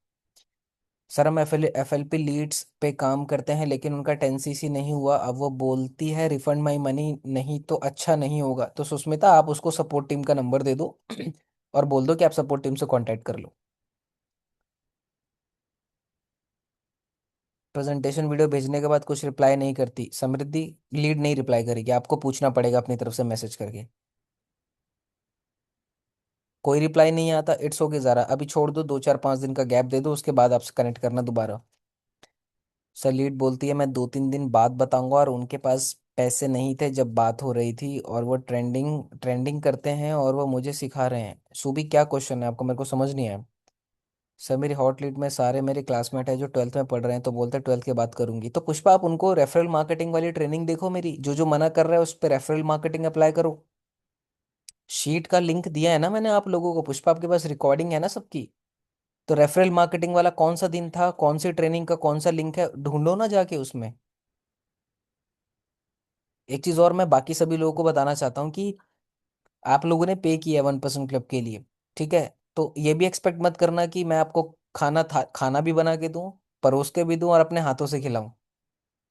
सर हम एफएलपी लीड्स पे काम करते हैं, लेकिन उनका 10 सीसी नहीं हुआ। अब वो बोलती है रिफंड माई मनी, नहीं तो अच्छा नहीं होगा। तो सुष्मिता, आप उसको सपोर्ट टीम का नंबर दे दो और बोल दो कि आप सपोर्ट टीम से कांटेक्ट कर लो। प्रेजेंटेशन वीडियो भेजने के बाद कुछ रिप्लाई नहीं करती समृद्धि, लीड नहीं रिप्लाई करेगी, आपको पूछना पड़ेगा अपनी तरफ से मैसेज करके। कोई रिप्लाई नहीं आता, इट्स ओके ज़रा, अभी छोड़ दो, 2 4 5 दिन का गैप दे दो, उसके बाद आपसे कनेक्ट करना दोबारा। सर लीड बोलती है मैं 2 3 दिन बाद बताऊंगा, और उनके पास पैसे नहीं थे जब बात हो रही थी, और वो ट्रेंडिंग ट्रेंडिंग करते हैं और वो मुझे सिखा रहे हैं। सुबी क्या क्वेश्चन है आपको, मेरे को समझ नहीं आया। सर मेरी हॉट लीड में सारे मेरे क्लासमेट हैं जो 12th में पढ़ रहे हैं, तो बोलते हैं 12th के बाद करूंगी। तो पुष्पा आप उनको रेफरल मार्केटिंग वाली ट्रेनिंग देखो मेरी, जो जो मना कर रहा है उस पर रेफरल मार्केटिंग अप्लाई करो। शीट का लिंक दिया है ना मैंने आप लोगों को, पुष्पा आपके पास रिकॉर्डिंग है ना सबकी। तो रेफरल मार्केटिंग वाला कौन सा दिन था, कौन सी ट्रेनिंग का कौन सा लिंक है, ढूंढो ना जाके उसमें। एक चीज और मैं बाकी सभी लोगों को बताना चाहता हूँ कि आप लोगों ने पे किया है 1% क्लब के लिए, ठीक है। तो ये भी एक्सपेक्ट मत करना कि मैं आपको खाना भी बना के दूं, परोस के भी दूं और अपने हाथों से खिलाऊं,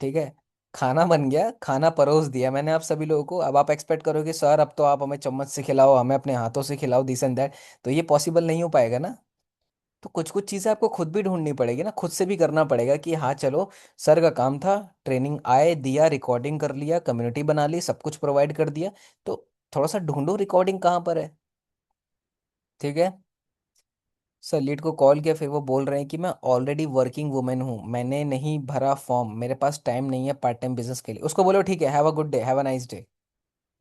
ठीक है। खाना बन गया, खाना परोस दिया मैंने आप सभी लोगों को, अब आप एक्सपेक्ट करोगे सर अब तो आप हमें चम्मच से खिलाओ, हमें अपने हाथों से खिलाओ, दिस एंड दैट। तो ये पॉसिबल नहीं हो पाएगा ना। तो कुछ कुछ चीज़ें आपको खुद भी ढूंढनी पड़ेगी ना, खुद से भी करना पड़ेगा कि हाँ चलो, सर का काम था, ट्रेनिंग आए दिया, रिकॉर्डिंग कर लिया, कम्युनिटी बना ली, सब कुछ प्रोवाइड कर दिया। तो थोड़ा सा ढूंढो रिकॉर्डिंग कहाँ पर है, ठीक है। सर लीड को कॉल किया, फिर वो बोल रहे हैं कि मैं ऑलरेडी वर्किंग वुमेन हूँ, मैंने नहीं भरा फॉर्म, मेरे पास टाइम नहीं है पार्ट टाइम बिजनेस के लिए। उसको बोलो ठीक है, have a good day, have a nice day.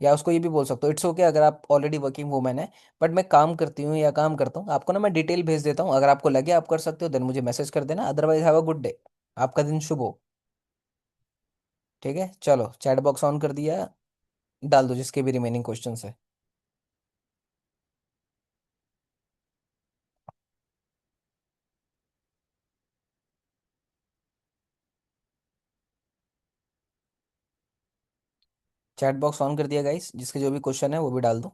या उसको ये भी बोल सकते हो, इट्स ओके अगर आप ऑलरेडी वर्किंग वूमेन है, बट मैं काम करती हूँ या काम करता हूँ, आपको ना मैं डिटेल भेज देता हूँ, अगर आपको लगे आप कर सकते हो देन मुझे मैसेज कर देना, otherwise have a good day, आपका दिन शुभ हो। ठीक है, चलो चैट बॉक्स ऑन कर दिया, डाल दो जिसके भी रिमेनिंग क्वेश्चन है। चैट बॉक्स ऑन कर दिया गाइस, जिसके जो भी क्वेश्चन है वो भी डाल दो।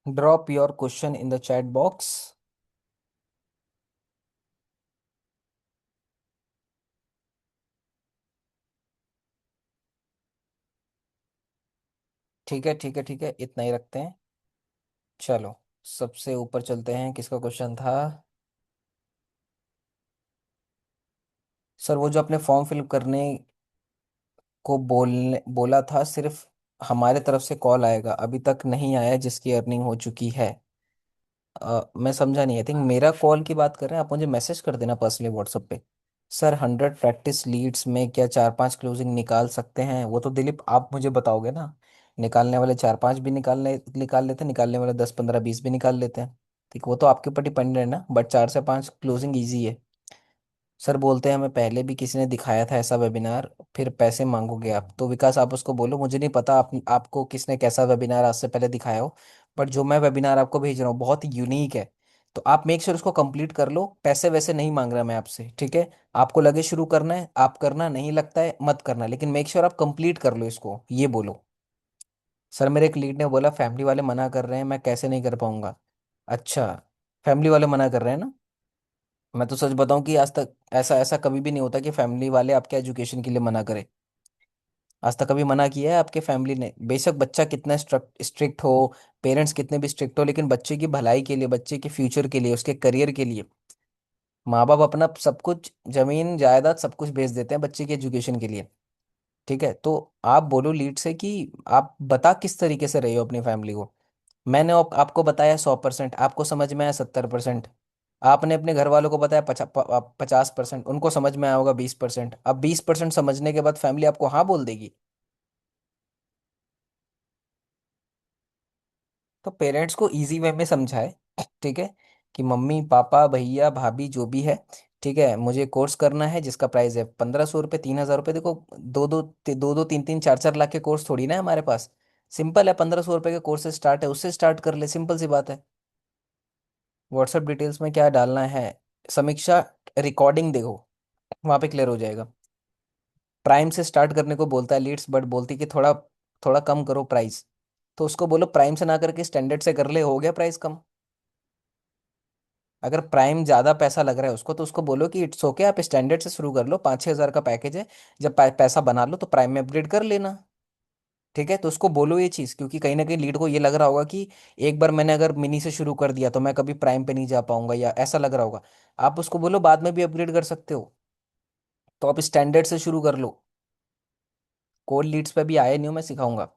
Drop your question in the chat box. ठीक है ठीक है ठीक है, इतना ही रखते हैं। चलो सबसे ऊपर चलते हैं, किसका क्वेश्चन था। सर वो जो अपने फॉर्म फिल करने को बोलने बोला था, सिर्फ हमारे तरफ से कॉल आएगा, अभी तक नहीं आया, जिसकी अर्निंग हो चुकी है। मैं समझा नहीं, आई थिंक मेरा कॉल की बात कर रहे हैं, आप मुझे मैसेज कर देना पर्सनली व्हाट्सएप पे। सर 100 प्रैक्टिस लीड्स में क्या 4 5 क्लोजिंग निकाल सकते हैं, वो तो दिलीप आप मुझे बताओगे ना। निकालने वाले 4 5 भी निकाल लेते हैं, निकालने वाले 10 15 20 भी निकाल लेते हैं। ठीक, वो तो आपके ऊपर डिपेंडेंट है ना, बट 4 से 5 क्लोजिंग ईजी है। सर बोलते हैं हमें पहले भी किसी ने दिखाया था ऐसा वेबिनार, फिर पैसे मांगोगे आप। तो विकास आप उसको बोलो, मुझे नहीं पता आपको किसने कैसा वेबिनार आज से पहले दिखाया हो, बट जो मैं वेबिनार आपको भेज रहा हूँ बहुत यूनिक है। तो आप मेक श्योर उसको कंप्लीट कर लो, पैसे वैसे नहीं मांग रहा मैं आपसे, ठीक है। आपको लगे शुरू करना है आप करना, नहीं लगता है मत करना, लेकिन मेक श्योर आप कंप्लीट कर लो इसको, ये बोलो। सर मेरे एक लीड ने बोला फैमिली वाले मना कर रहे हैं, मैं कैसे नहीं कर पाऊंगा। अच्छा, फैमिली वाले मना कर रहे हैं ना। मैं तो सच बताऊं कि आज तक ऐसा ऐसा कभी भी नहीं होता कि फैमिली वाले आपके एजुकेशन के लिए मना करें। आज तक कभी मना किया है आपके फैमिली ने, बेशक बच्चा कितना स्ट्रिक्ट हो, पेरेंट्स कितने भी स्ट्रिक्ट हो, लेकिन बच्चे की भलाई के लिए, बच्चे के फ्यूचर के लिए, उसके करियर के लिए माँ बाप अपना सब कुछ, जमीन जायदाद सब कुछ बेच देते हैं बच्चे की एजुकेशन के लिए। ठीक है, तो आप बोलो लीड से कि आप बता किस तरीके से रहे हो अपनी फैमिली को। मैंने आपको बताया 100%, आपको समझ में आया 70%। आपने अपने घर वालों को बताया 50%, उनको समझ में आया होगा 20%। अब 20% समझने के बाद फैमिली आपको हाँ बोल देगी। तो पेरेंट्स को इजी वे में समझाए, ठीक है, कि मम्मी पापा भैया भाभी जो भी है, ठीक है, मुझे कोर्स करना है जिसका प्राइस है 1500 रुपये 3000 रुपये। देखो दो दो 3 3 4 4 लाख के कोर्स थोड़ी ना है हमारे पास। सिंपल है, 1500 रुपये के कोर्स से स्टार्ट है, उससे स्टार्ट कर ले, सिंपल सी बात है। व्हाट्सएप डिटेल्स में क्या डालना है, समीक्षा रिकॉर्डिंग देखो, वहां पे क्लियर हो जाएगा। प्राइम से स्टार्ट करने को बोलता है लीड्स, बट बोलती कि थोड़ा थोड़ा कम करो प्राइस। तो उसको बोलो प्राइम से ना करके स्टैंडर्ड से कर ले, हो गया प्राइस कम। अगर प्राइम ज्यादा पैसा लग रहा है उसको, तो उसको बोलो कि इट्स ओके, आप स्टैंडर्ड से शुरू कर लो, 5-6 हज़ार का पैकेज है, जब पैसा बना लो तो प्राइम में अपग्रेड कर लेना। ठीक है, तो उसको बोलो ये चीज़, क्योंकि कहीं ना कहीं लीड को ये लग रहा होगा कि एक बार मैंने अगर मिनी से शुरू कर दिया तो मैं कभी प्राइम पे नहीं जा पाऊंगा, या ऐसा लग रहा होगा। आप उसको बोलो बाद में भी अपग्रेड कर सकते हो, तो आप स्टैंडर्ड से शुरू कर लो। कॉल लीड्स पे भी आए नहीं हो, मैं सिखाऊंगा।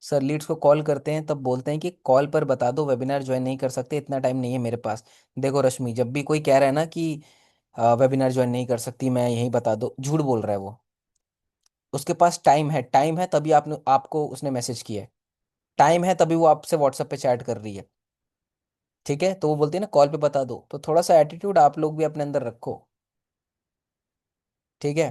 सर लीड्स को कॉल करते हैं तब बोलते हैं कि कॉल पर बता दो, वेबिनार ज्वाइन नहीं कर सकते, इतना टाइम नहीं है मेरे पास। देखो रश्मि, जब भी कोई कह रहा है ना कि वेबिनार ज्वाइन नहीं कर सकती, मैं यहीं बता दो, झूठ बोल रहा है वो। उसके पास टाइम है, टाइम है तभी आपने आपको उसने मैसेज किया है। टाइम है तभी वो आपसे व्हाट्सएप पे चैट कर रही है। ठीक है, तो वो बोलती है ना कॉल पे बता दो, तो थोड़ा सा एटीट्यूड आप लोग भी अपने अंदर रखो। ठीक है,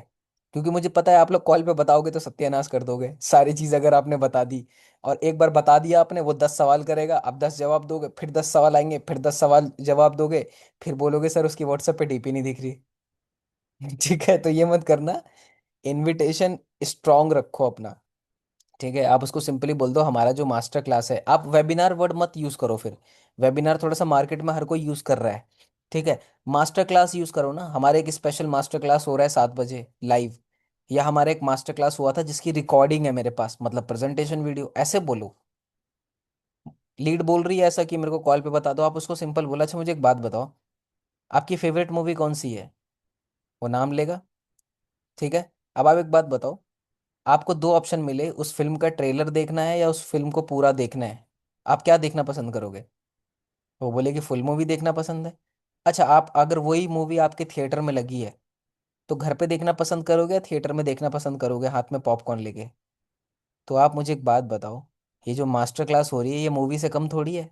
क्योंकि मुझे पता है आप लोग कॉल पे बताओगे तो सत्यानाश कर दोगे सारी चीज, अगर आपने बता दी। और एक बार बता दिया आपने, वो 10 सवाल करेगा, आप 10 जवाब दोगे, फिर 10 सवाल आएंगे, फिर 10 सवाल जवाब दोगे, फिर बोलोगे सर उसकी व्हाट्सएप पे डीपी नहीं दिख रही। ठीक है, तो ये मत करना। इनविटेशन स्ट्रांग रखो अपना। ठीक है, आप उसको सिंपली बोल दो हमारा जो मास्टर क्लास है, आप वेबिनार वर्ड मत यूज करो फिर। वेबिनार थोड़ा सा मार्केट में हर कोई यूज कर रहा है। ठीक है, मास्टर क्लास यूज करो ना, हमारे एक स्पेशल मास्टर क्लास हो रहा है 7 बजे लाइव, या हमारे एक मास्टर क्लास हुआ था जिसकी रिकॉर्डिंग है मेरे पास, मतलब प्रेजेंटेशन वीडियो, ऐसे बोलो। लीड बोल रही है ऐसा कि मेरे को कॉल पे बता दो, आप उसको सिंपल बोला अच्छा मुझे एक बात बताओ, आपकी फेवरेट मूवी कौन सी है, वो नाम लेगा। ठीक है, अब आप एक बात बताओ, आपको दो ऑप्शन मिले, उस फिल्म का ट्रेलर देखना है या उस फिल्म को पूरा देखना है, आप क्या देखना पसंद करोगे। वो बोले कि फुल मूवी देखना पसंद है। अच्छा, आप अगर वही मूवी आपके थिएटर में लगी है, तो घर पे देखना पसंद करोगे या थिएटर में देखना पसंद करोगे हाथ में पॉपकॉर्न लेके। तो आप मुझे एक बात बताओ, ये जो मास्टर क्लास हो रही है ये मूवी से कम थोड़ी है।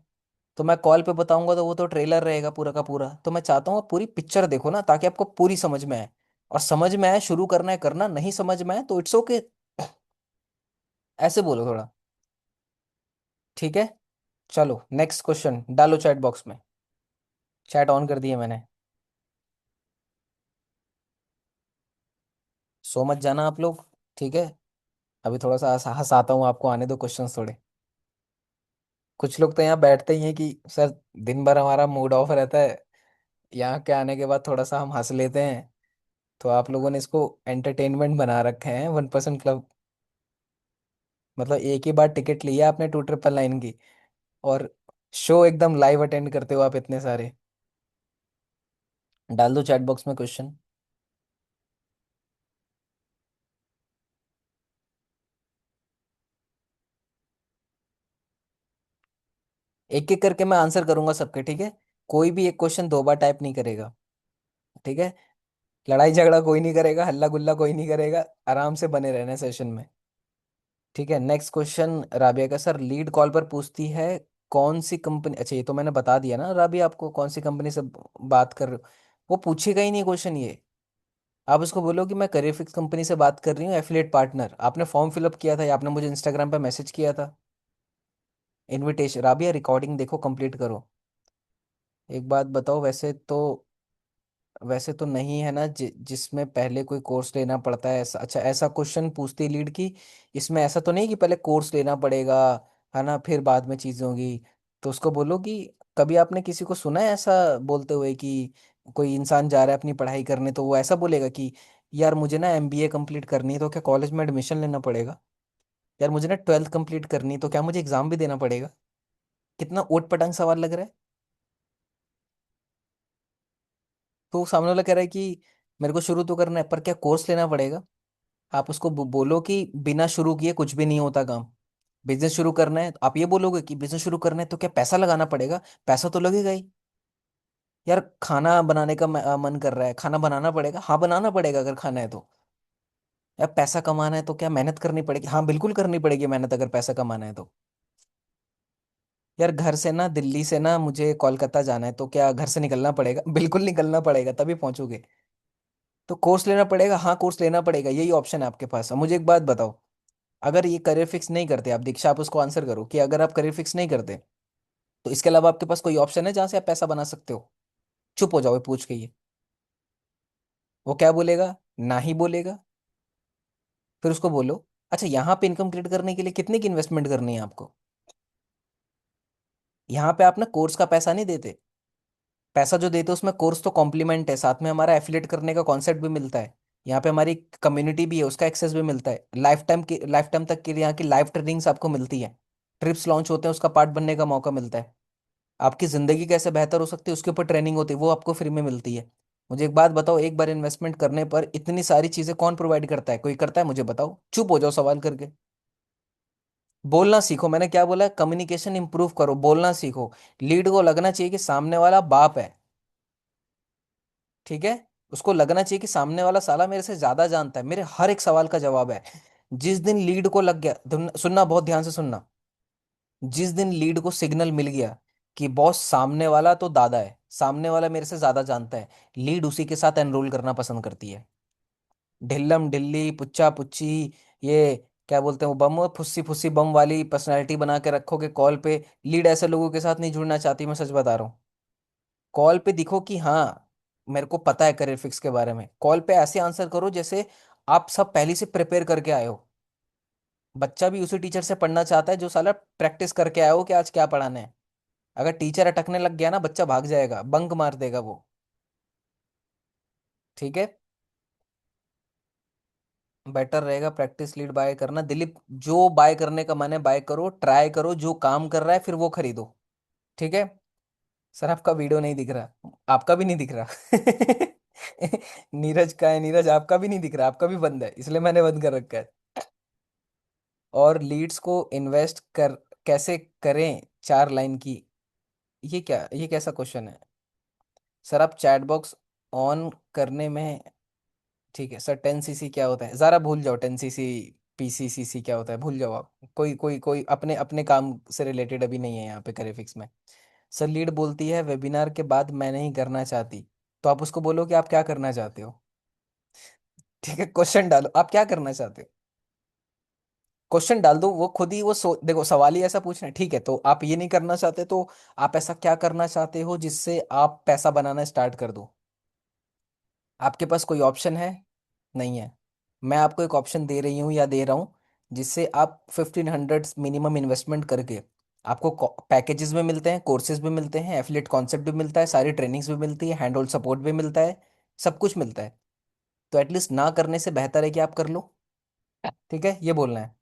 तो मैं कॉल पे बताऊंगा तो वो तो ट्रेलर रहेगा पूरा का पूरा, तो मैं चाहता हूँ आप पूरी पिक्चर देखो ना, ताकि आपको पूरी समझ में आए। और समझ में आए शुरू करना है करना, नहीं समझ में आए तो इट्स ओके, ऐसे बोलो थोड़ा। ठीक है, चलो नेक्स्ट क्वेश्चन डालो चैट बॉक्स में। चैट ऑन कर दिए मैंने। सो मत जाना आप लोग। ठीक है, अभी थोड़ा सा हंसाता हूँ आपको, आने दो क्वेश्चंस थोड़े। कुछ लोग तो यहाँ बैठते ही हैं कि सर दिन भर हमारा मूड ऑफ रहता है, यहाँ के आने के बाद थोड़ा सा हम हंस लेते हैं। तो आप लोगों ने इसको एंटरटेनमेंट बना रखे हैं 1% क्लब। मतलब एक ही बार टिकट लिया आपने 2 999 की, और शो एकदम लाइव अटेंड करते हो आप इतने सारे। डाल दो चैट बॉक्स में क्वेश्चन। एक एक करके मैं आंसर करूंगा सबके, ठीक है। कोई भी एक क्वेश्चन 2 बार टाइप नहीं करेगा। ठीक है, लड़ाई झगड़ा कोई नहीं करेगा, हल्ला गुल्ला कोई नहीं करेगा, आराम से बने रहना सेशन में। ठीक है, नेक्स्ट क्वेश्चन राबिया का, सर लीड कॉल पर पूछती है कौन सी कंपनी, अच्छा ये तो मैंने बता दिया ना राबिया आपको, कौन सी कंपनी से बात कर रहे हो। वो पूछेगा ही नहीं क्वेश्चन ये। आप उसको बोलो कि मैं करियर फिक्स कंपनी से बात कर रही हूँ, एफिलिएट पार्टनर, आपने फॉर्म फिलअप किया था या आपने मुझे इंस्टाग्राम पे मैसेज किया था। इनविटेशन, राबिया रिकॉर्डिंग देखो कंप्लीट करो। एक बात बताओ, वैसे तो नहीं है ना जिसमें पहले कोई कोर्स लेना पड़ता है ऐसा, अच्छा ऐसा क्वेश्चन पूछती लीड की, इसमें ऐसा तो नहीं कि पहले कोर्स लेना पड़ेगा, है ना, फिर बाद में चीज़ें होंगी। तो उसको बोलो कि कभी आपने किसी को सुना है ऐसा बोलते हुए कि कोई इंसान जा रहा है अपनी पढ़ाई करने, तो वो ऐसा बोलेगा कि यार मुझे ना एमबीए कंप्लीट करनी है तो क्या कॉलेज में एडमिशन लेना पड़ेगा। यार मुझे ना 12th कंप्लीट करनी है तो क्या मुझे एग्जाम भी देना पड़ेगा। कितना ओट पटांग सवाल लग रहा है। तो सामने वाला कह रहा है कि मेरे को शुरू तो करना है पर क्या कोर्स लेना पड़ेगा। आप उसको बोलो कि बिना शुरू किए कुछ भी नहीं होता काम। बिजनेस शुरू करना है तो आप ये बोलोगे कि बिजनेस शुरू करना है तो क्या पैसा लगाना पड़ेगा। पैसा तो लगेगा ही। यार खाना बनाने का मन कर रहा है, खाना बनाना पड़ेगा, हाँ बनाना पड़ेगा अगर खाना है तो। यार पैसा कमाना है तो क्या मेहनत करनी पड़ेगी, हाँ बिल्कुल करनी पड़ेगी मेहनत अगर पैसा कमाना है तो। यार घर से ना, दिल्ली से ना मुझे कोलकाता जाना है तो क्या घर से निकलना पड़ेगा, बिल्कुल निकलना पड़ेगा तभी पहुंचोगे। तो कोर्स लेना पड़ेगा, हाँ कोर्स लेना पड़ेगा, यही ऑप्शन है आपके पास। अब मुझे एक बात बताओ, अगर ये करियर फिक्स नहीं करते आप, दीक्षा आप उसको आंसर करो कि अगर आप करियर फिक्स नहीं करते तो इसके अलावा आपके पास कोई ऑप्शन है जहां से आप पैसा बना सकते हो। चुप हो जाओ ये पूछ के ये। वो क्या बोलेगा, ना ही बोलेगा। फिर उसको बोलो, अच्छा यहाँ पे इनकम क्रिएट करने के लिए कितने की इन्वेस्टमेंट करनी है आपको। यहाँ पे आप ना कोर्स का पैसा नहीं देते, पैसा जो देते हो उसमें कोर्स तो कॉम्प्लीमेंट है, साथ में हमारा एफिलेट करने का कॉन्सेप्ट भी मिलता है। यहाँ पे हमारी कम्युनिटी भी है, उसका एक्सेस भी मिलता है, लाइफ टाइम तक के लिए यहाँ की लाइव ट्रेनिंग्स आपको मिलती है। ट्रिप्स लॉन्च होते हैं, उसका पार्ट बनने का मौका मिलता है। आपकी ज़िंदगी कैसे बेहतर हो सकती है उसके ऊपर ट्रेनिंग होती है, वो आपको फ्री में मिलती है। मुझे एक बात बताओ, एक बार इन्वेस्टमेंट करने पर इतनी सारी चीज़ें कौन प्रोवाइड करता है? कोई करता है? मुझे बताओ, चुप हो जाओ सवाल करके। बोलना सीखो, मैंने क्या बोला है, कम्युनिकेशन इंप्रूव करो, बोलना सीखो। लीड को लगना चाहिए कि सामने वाला बाप है, ठीक है। उसको लगना चाहिए कि सामने वाला साला मेरे से ज्यादा जानता है, मेरे हर एक सवाल का जवाब है। जिस दिन लीड को लग गया, सुनना बहुत ध्यान से सुनना, जिस दिन लीड को सिग्नल मिल गया कि बॉस सामने वाला तो दादा है, सामने वाला मेरे से ज्यादा जानता है, लीड उसी के साथ एनरोल करना पसंद करती है। ढिल्लम ढिल्ली पुच्चा पुच्ची, ये क्या बोलते हैं वो बम, फुस्सी फुस्सी बम वाली पर्सनैलिटी बना के रखोगे कॉल पे, लीड ऐसे लोगों के साथ नहीं जुड़ना चाहती, मैं सच बता रहा हूँ। कॉल पे दिखो कि हाँ मेरे को पता है करियर फिक्स के बारे में, कॉल पे ऐसे आंसर करो जैसे आप सब पहले से प्रिपेयर करके आए हो। बच्चा भी उसी टीचर से पढ़ना चाहता है जो साला प्रैक्टिस करके आया हो कि आज क्या पढ़ाना है। अगर टीचर अटकने लग गया ना, बच्चा भाग जाएगा, बंक मार देगा वो, ठीक है। बेटर रहेगा प्रैक्टिस लीड बाय करना दिलीप, जो बाय करने का मन है बाय करो, ट्राई करो, जो काम कर रहा है फिर वो खरीदो, ठीक है। सर आपका वीडियो नहीं दिख रहा, आपका भी नहीं दिख रहा। नीरज का है, नीरज आपका भी नहीं दिख रहा, आपका भी बंद है, इसलिए मैंने बंद कर रखा है। और लीड्स को इन्वेस्ट कर कैसे करें, 4 लाइन की, ये क्या, ये कैसा क्वेश्चन है? सर आप चैट बॉक्स ऑन करने में, ठीक है सर। 10 सीसी क्या होता है, ज़रा भूल जाओ, 10 सीसी पीसीसीसी क्या होता है, भूल जाओ आप। कोई कोई कोई अपने अपने काम से रिलेटेड अभी नहीं है यहाँ पे करेफिक्स में। सर लीड बोलती है वेबिनार के बाद मैं नहीं करना चाहती, तो आप उसको बोलो कि आप क्या करना चाहते हो, ठीक है। क्वेश्चन डालो, आप क्या करना चाहते हो, क्वेश्चन डाल दो, वो खुद ही वो देखो सवाल ही ऐसा पूछ रहे हैं, ठीक है। तो आप ये नहीं करना चाहते तो आप ऐसा क्या करना चाहते हो जिससे आप पैसा बनाना स्टार्ट कर दो। आपके पास कोई ऑप्शन है? नहीं है। मैं आपको एक ऑप्शन दे रही हूँ या दे रहा हूँ, जिससे आप 1500 मिनिमम इन्वेस्टमेंट करके आपको पैकेजेस भी मिलते हैं, कोर्सेज भी मिलते हैं, एफिलिएट कॉन्सेप्ट भी मिलता है, सारी ट्रेनिंग्स भी मिलती है, हैंड होल्ड सपोर्ट भी मिलता है, सब कुछ मिलता है। तो एटलीस्ट ना करने से बेहतर है कि आप कर लो, ठीक है, ये बोलना है।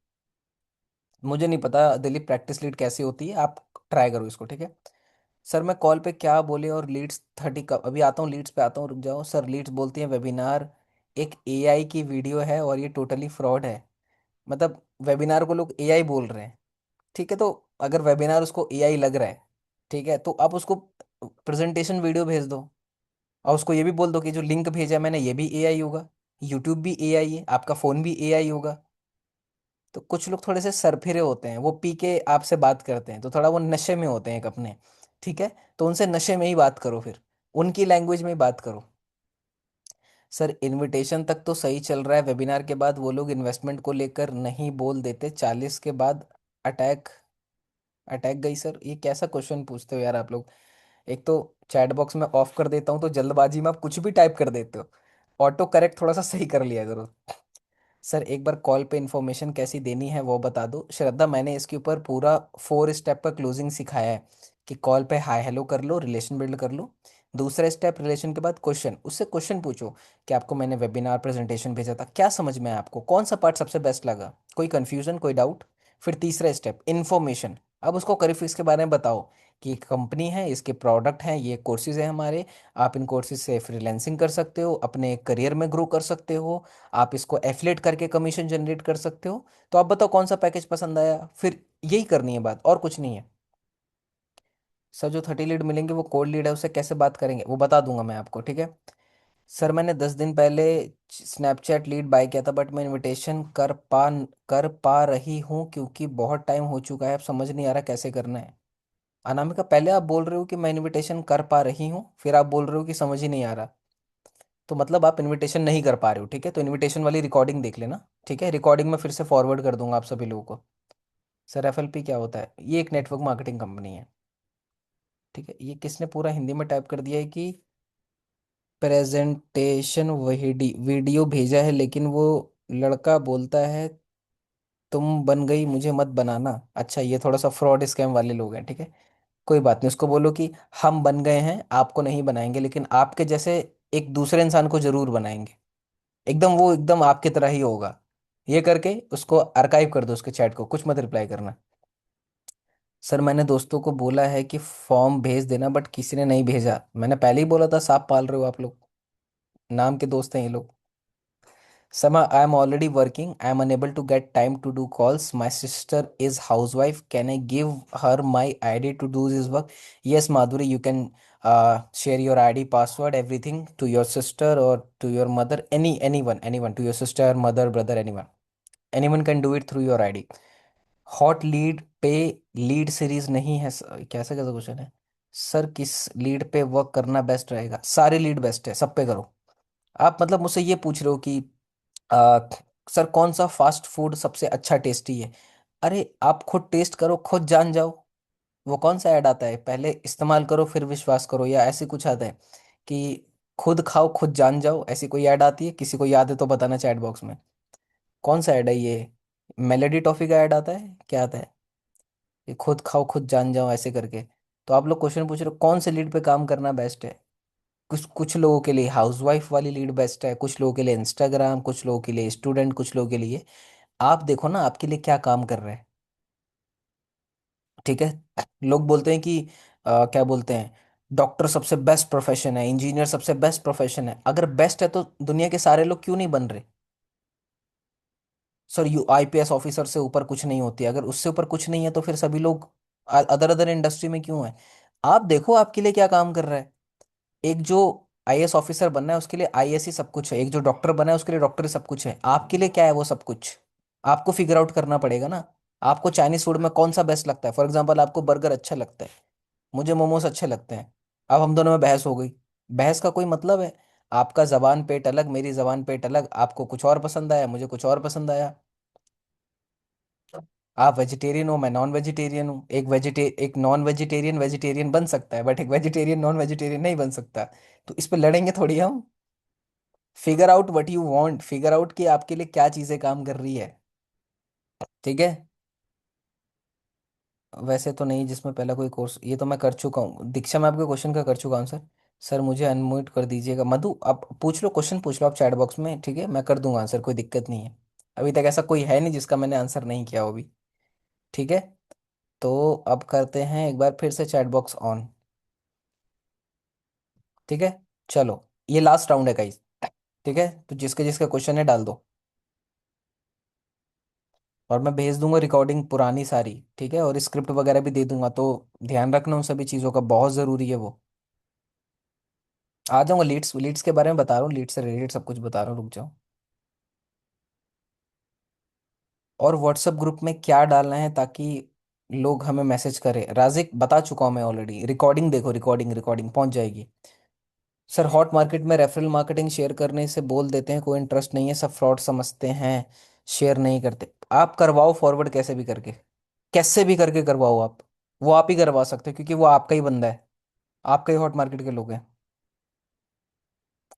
मुझे नहीं पता दिलीप प्रैक्टिस लीड कैसी होती है, आप ट्राई करो इसको, ठीक है। सर मैं कॉल पे क्या बोले और लीड्स 30 का, अभी आता हूँ लीड्स पे आता हूँ, रुक जाओ। सर लीड्स बोलती है वेबिनार एक एआई की वीडियो है और ये टोटली फ्रॉड है, मतलब वेबिनार को लोग एआई बोल रहे हैं, ठीक है। तो अगर वेबिनार उसको एआई लग रहा है, ठीक है, तो आप उसको प्रेजेंटेशन वीडियो भेज दो, और उसको ये भी बोल दो कि जो लिंक भेजा है मैंने ये भी एआई होगा, यूट्यूब भी एआई है, आपका फ़ोन भी एआई होगा। तो कुछ लोग थोड़े से सरफिरे होते हैं, वो पी के आपसे बात करते हैं, तो थोड़ा वो नशे में होते हैं एक अपने, ठीक है। तो उनसे नशे में ही बात करो, फिर उनकी लैंग्वेज में ही बात करो। सर इनविटेशन तक तो सही चल रहा है, वेबिनार के बाद वो लोग इन्वेस्टमेंट को लेकर नहीं बोल देते, 40 के बाद अटैक, अटैक गई। सर ये कैसा क्वेश्चन पूछते हो यार आप लोग। एक तो चैट बॉक्स में ऑफ कर देता हूँ तो जल्दबाजी में आप कुछ भी टाइप कर देते हो, ऑटो करेक्ट थोड़ा सा सही कर लिया करो। सर एक बार कॉल पे इन्फॉर्मेशन कैसी देनी है वो बता दो। श्रद्धा मैंने इसके ऊपर पूरा 4 स्टेप का क्लोजिंग सिखाया है, कि कॉल पे हाय हेलो कर लो, रिलेशन बिल्ड कर लो। दूसरा स्टेप, रिलेशन के बाद क्वेश्चन, उससे क्वेश्चन पूछो कि आपको मैंने वेबिनार प्रेजेंटेशन भेजा था, क्या समझ में आया आपको, कौन सा पार्ट सबसे बेस्ट लगा, कोई कन्फ्यूजन कोई डाउट। फिर तीसरा स्टेप इन्फॉर्मेशन, अब उसको करीफिक्स के बारे में बताओ कि कंपनी है, इसके प्रोडक्ट हैं, ये कोर्सेज हैं हमारे, आप इन कोर्सेज से फ्रीलैंसिंग कर सकते हो, अपने करियर में ग्रो कर सकते हो, आप इसको एफिलेट करके कमीशन जनरेट कर सकते हो। तो आप बताओ कौन सा पैकेज पसंद आया, फिर यही करनी है बात, और कुछ नहीं है। सर जो 30 लीड मिलेंगे वो कोल्ड लीड है, उससे कैसे बात करेंगे वो बता दूंगा मैं आपको, ठीक है। सर मैंने 10 दिन पहले स्नैपचैट लीड बाय किया था, बट मैं इनविटेशन कर पा रही हूँ क्योंकि बहुत टाइम हो चुका है, अब समझ नहीं आ रहा कैसे करना है। अनामिका पहले आप बोल रहे हो कि मैं इनविटेशन कर पा रही हूँ, फिर आप बोल रहे हो कि समझ ही नहीं आ रहा, तो मतलब आप इनविटेशन नहीं कर पा रहे हो, ठीक है। तो इनविटेशन वाली रिकॉर्डिंग देख लेना, ठीक है, रिकॉर्डिंग में फिर से फॉरवर्ड कर दूंगा आप सभी लोगों को। सर एफएलपी क्या होता है? ये एक नेटवर्क मार्केटिंग कंपनी है, ठीक है। ये किसने पूरा हिंदी में टाइप कर दिया है कि प्रेजेंटेशन वही वीडियो भेजा है लेकिन वो लड़का बोलता है तुम बन गई मुझे मत बनाना। अच्छा, ये थोड़ा सा फ्रॉड स्कैम वाले लोग हैं, ठीक है। कोई बात नहीं, उसको बोलो कि हम बन गए हैं, आपको नहीं बनाएंगे, लेकिन आपके जैसे एक दूसरे इंसान को जरूर बनाएंगे। एकदम वो एकदम आपकी तरह ही होगा। ये करके उसको आर्काइव कर दो, उसके चैट को, कुछ मत रिप्लाई करना। सर मैंने दोस्तों को बोला है कि फॉर्म भेज देना, बट किसी ने नहीं भेजा। मैंने पहले ही बोला था, सांप पाल रहे हो आप लोग, नाम के दोस्त हैं ये लोग। Sama, I am already working. I am unable to get time to do calls. My sister is housewife. Can I give her my ID to do this work? Yes, Madhuri, you can share your ID, password, everything to your sister or to your mother. Anyone, to your sister, mother, brother, anyone. Anyone can do it through your ID. Hot lead पे lead series नहीं है कैसा कैसा question है। Sir किस lead पे work करना best रहेगा? सारे लीड बेस्ट है, सब पे करो। आप मतलब मुझसे ये पूछ रहे हो कि आ, सर कौन सा फास्ट फूड सबसे अच्छा टेस्टी है? अरे आप खुद टेस्ट करो, खुद जान जाओ। वो कौन सा ऐड आता है, पहले इस्तेमाल करो फिर विश्वास करो, या ऐसे कुछ आता है कि खुद खाओ खुद जान जाओ, ऐसी कोई ऐड आती है? किसी को याद है तो बताना चैट बॉक्स में। कौन सा ऐड है ये? मेलेडी टॉफी का ऐड आता है, क्या आता है? ये खुद खाओ खुद जान जाओ ऐसे करके। तो आप लोग क्वेश्चन पूछ रहे हो कौन से लीड पे काम करना बेस्ट है। कुछ कुछ लोगों के लिए हाउसवाइफ वाली लीड बेस्ट है, कुछ लोगों के लिए इंस्टाग्राम, कुछ लोगों के लिए स्टूडेंट, कुछ लोगों के लिए। आप देखो ना आपके लिए क्या काम कर रहा है, ठीक है। लोग बोलते हैं कि क्या बोलते हैं, डॉक्टर सबसे बेस्ट प्रोफेशन है, इंजीनियर सबसे बेस्ट प्रोफेशन है। अगर बेस्ट है तो दुनिया के सारे लोग क्यों नहीं बन रहे? सर यू आईपीएस ऑफिसर से ऊपर कुछ नहीं होती, अगर उससे ऊपर कुछ नहीं है तो फिर सभी लोग अदर अदर इंडस्ट्री में क्यों है? आप देखो आपके लिए क्या काम कर रहा है। एक जो आईएएस ऑफिसर बनना है उसके लिए आईएएस ही सब कुछ है, एक जो डॉक्टर बना है उसके लिए डॉक्टर ही सब कुछ है। आपके लिए क्या है वो सब कुछ? आपको फिगर आउट करना पड़ेगा ना। आपको चाइनीज फूड में कौन सा बेस्ट लगता है? फॉर एग्जाम्पल आपको बर्गर अच्छा लगता है, मुझे मोमोज अच्छे लगते हैं। अब हम दोनों में बहस हो गई। बहस का कोई मतलब है? आपका जबान पेट अलग, मेरी जबान पेट अलग, आपको कुछ और पसंद आया, मुझे कुछ और पसंद आया। आप वेजिटेरियन हो, मैं नॉन वेजिटेरियन हूँ। एक नॉन वेजिटेरियन वेजिटेरियन बन सकता है, बट एक वेजिटेरियन नॉन वेजिटेरियन नहीं बन सकता। तो इस पे लड़ेंगे थोड़ी हम। Figure out what you want, figure out कि आपके लिए क्या चीजें काम कर रही है, ठीक है। वैसे तो नहीं, जिसमें पहला कोई कोर्स, ये तो मैं कर चुका हूँ दीक्षा, मैं आपके क्वेश्चन का कर चुका हूँ सर। सर मुझे अनम्यूट कर दीजिएगा। मधु आप पूछ लो, क्वेश्चन पूछ लो आप चैट बॉक्स में, ठीक है, मैं कर दूंगा आंसर, कोई दिक्कत नहीं है। अभी तक ऐसा कोई है नहीं जिसका मैंने आंसर नहीं किया हो अभी, ठीक है। तो अब करते हैं एक बार फिर से चैट बॉक्स ऑन, ठीक है। चलो, ये लास्ट राउंड है गाइस, ठीक है। तो जिसके जिसका क्वेश्चन है डाल दो, और मैं भेज दूंगा रिकॉर्डिंग पुरानी सारी, ठीक है, और स्क्रिप्ट वगैरह भी दे दूंगा, तो ध्यान रखना उन सभी चीज़ों का, बहुत ज़रूरी है वो। आ जाऊंगा, लीड्स लीड्स के बारे में बता रहा हूँ, लीड से रिलेटेड सब कुछ बता रहा हूँ, रुक जाओ। और व्हाट्सएप ग्रुप में क्या डालना है ताकि लोग हमें मैसेज करें? राजिक बता चुका हूँ मैं ऑलरेडी, रिकॉर्डिंग देखो, रिकॉर्डिंग रिकॉर्डिंग पहुंच जाएगी। सर हॉट मार्केट में रेफरल मार्केटिंग शेयर करने से बोल देते हैं कोई इंटरेस्ट नहीं है, सब फ्रॉड समझते हैं, शेयर नहीं करते। आप करवाओ फॉरवर्ड कैसे भी करके, कैसे भी करके करवाओ आप। वो आप ही करवा सकते हो क्योंकि वो आपका ही बंदा है, आपका ही हॉट मार्केट के लोग हैं।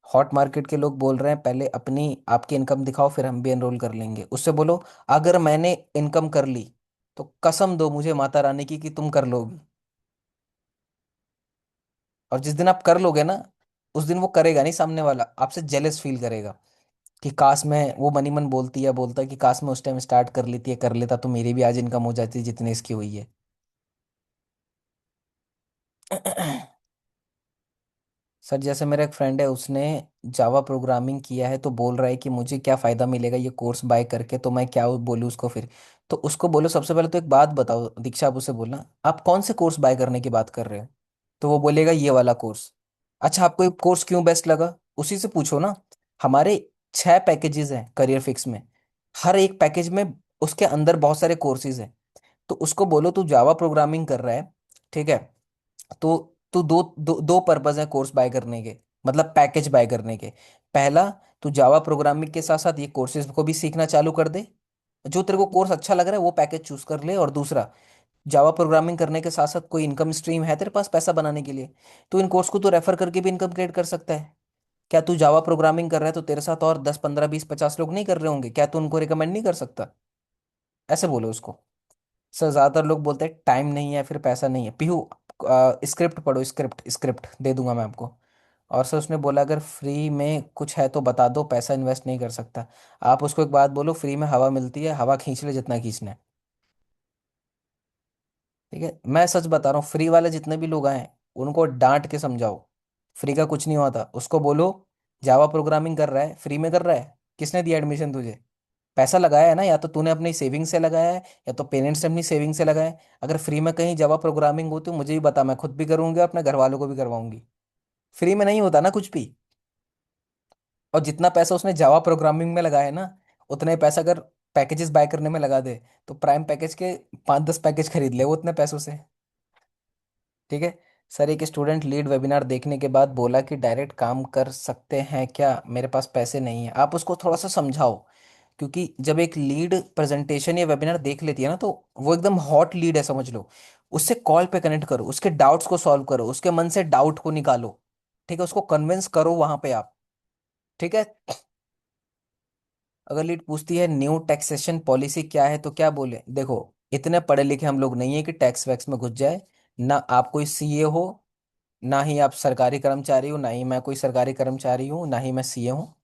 हॉट मार्केट के लोग बोल रहे हैं पहले अपनी आपकी इनकम दिखाओ फिर हम भी एनरोल कर लेंगे। उससे बोलो अगर मैंने इनकम कर ली तो कसम दो मुझे माता रानी की कि तुम कर लोगी। और जिस दिन आप कर लोगे ना, उस दिन वो करेगा नहीं, सामने वाला आपसे जेलस फील करेगा कि काश मैं, वो मनी मन बोलती है, बोलता है कि काश मैं उस टाइम स्टार्ट कर लेती है, कर लेता तो मेरी भी आज इनकम हो जाती जितनी इसकी हुई है। सर जैसे मेरा एक फ्रेंड है, उसने जावा प्रोग्रामिंग किया है, तो बोल रहा है कि मुझे क्या फ़ायदा मिलेगा ये कोर्स बाय करके, तो मैं क्या बोलूँ उसको फिर? तो उसको बोलो सबसे पहले तो एक बात बताओ दीक्षा, आप उसे बोलना आप कौन से कोर्स बाय करने की बात कर रहे हो। तो वो बोलेगा ये वाला कोर्स। अच्छा आपको ये कोर्स क्यों बेस्ट लगा, उसी से पूछो ना। हमारे 6 पैकेजेस हैं करियर फिक्स में, हर एक पैकेज में उसके अंदर बहुत सारे कोर्सेज हैं। तो उसको बोलो तू जावा प्रोग्रामिंग कर रहा है, ठीक है, तो दो पर्पज है कोर्स बाय करने के, मतलब पैकेज बाय करने के। पहला, तू जावा प्रोग्रामिंग के साथ साथ ये कोर्सेज को भी सीखना चालू कर दे, जो तेरे को कोर्स अच्छा लग रहा है वो पैकेज चूज कर ले। और दूसरा, जावा प्रोग्रामिंग करने के साथ साथ कोई इनकम स्ट्रीम है तेरे पास पैसा बनाने के लिए, तो इन कोर्स को तो रेफर करके भी इनकम क्रिएट कर सकता है। क्या तू जावा प्रोग्रामिंग कर रहा है तो तेरे साथ और 10 15 20 50 लोग नहीं कर रहे होंगे? क्या तू उनको रिकमेंड नहीं कर सकता? ऐसे बोलो उसको। सर ज्यादातर लोग बोलते हैं टाइम नहीं है, फिर पैसा नहीं है। पीहू स्क्रिप्ट पढ़ो, स्क्रिप्ट स्क्रिप्ट दे दूंगा मैं आपको। और सर उसने बोला अगर फ्री में कुछ है तो बता दो, पैसा इन्वेस्ट नहीं कर सकता। आप उसको एक बात बोलो, फ्री में हवा मिलती है, हवा खींच ले जितना खींचना है। ठीक है, मैं सच बता रहा हूँ, फ्री वाले जितने भी लोग आए उनको डांट के समझाओ। फ्री का कुछ नहीं होता, उसको बोलो जावा प्रोग्रामिंग कर रहा है, फ्री में कर रहा है, किसने दिया एडमिशन तुझे? पैसा लगाया है ना, या तो तूने अपनी सेविंग से लगाया है या तो पेरेंट्स ने अपनी सेविंग से लगाया है। अगर फ्री में कहीं जावा प्रोग्रामिंग होती मुझे भी बता, मैं खुद भी करूंगी, अपने घर वालों को भी करवाऊंगी। फ्री में नहीं होता ना कुछ भी। और जितना पैसा उसने जावा प्रोग्रामिंग में लगाया है ना, उतना ही पैसा अगर पैकेजेस बाय करने में लगा दे तो प्राइम पैकेज के 5 10 पैकेज खरीद ले वो उतने पैसों से। ठीक है। सर एक स्टूडेंट लीड वेबिनार देखने के बाद बोला कि डायरेक्ट काम कर सकते हैं क्या, मेरे पास पैसे नहीं है। आप उसको थोड़ा सा समझाओ, क्योंकि जब एक लीड प्रेजेंटेशन या वेबिनार देख लेती है ना, तो वो एकदम हॉट लीड है समझ लो। उससे कॉल पे कनेक्ट करो, उसके डाउट्स को सॉल्व करो, उसके मन से डाउट को निकालो। ठीक है, उसको कन्विंस करो वहां पे आप। ठीक है। अगर लीड पूछती है न्यू टैक्सेशन पॉलिसी क्या है तो क्या बोले? देखो, इतने पढ़े लिखे हम लोग नहीं है कि टैक्स वैक्स में घुस जाए। ना आप कोई सीए हो, ना ही आप सरकारी कर्मचारी हो, ना ही मैं कोई सरकारी कर्मचारी हूँ, ना ही मैं सीए हूँ।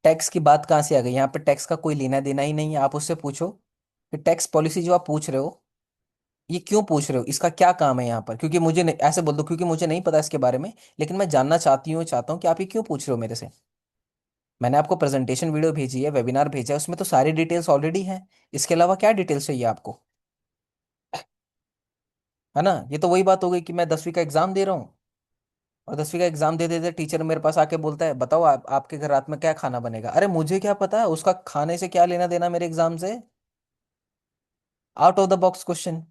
टैक्स की बात कहाँ से आ गई यहाँ पे? टैक्स का कोई लेना देना ही नहीं है। आप उससे पूछो कि टैक्स पॉलिसी जो आप पूछ रहे हो, ये क्यों पूछ रहे हो, इसका क्या काम है यहाँ पर? क्योंकि मुझे नहीं, ऐसे बोल दो क्योंकि मुझे नहीं पता इसके बारे में, लेकिन मैं जानना चाहता हूँ कि आप ये क्यों पूछ रहे हो मेरे से। मैंने आपको प्रेजेंटेशन वीडियो भेजी है, वेबिनार भेजा है, उसमें तो सारी डिटेल्स ऑलरेडी हैं। इसके अलावा क्या डिटेल्स चाहिए आपको? है ना? ये तो वही बात हो गई कि मैं 10वीं का एग्जाम दे रहा हूँ, और 10वीं का एग्जाम दे देते टीचर मेरे पास आके बोलता है बताओ आपके घर रात में क्या खाना बनेगा। अरे मुझे क्या पता उसका खाने से क्या लेना देना मेरे एग्जाम से? Out of the box question.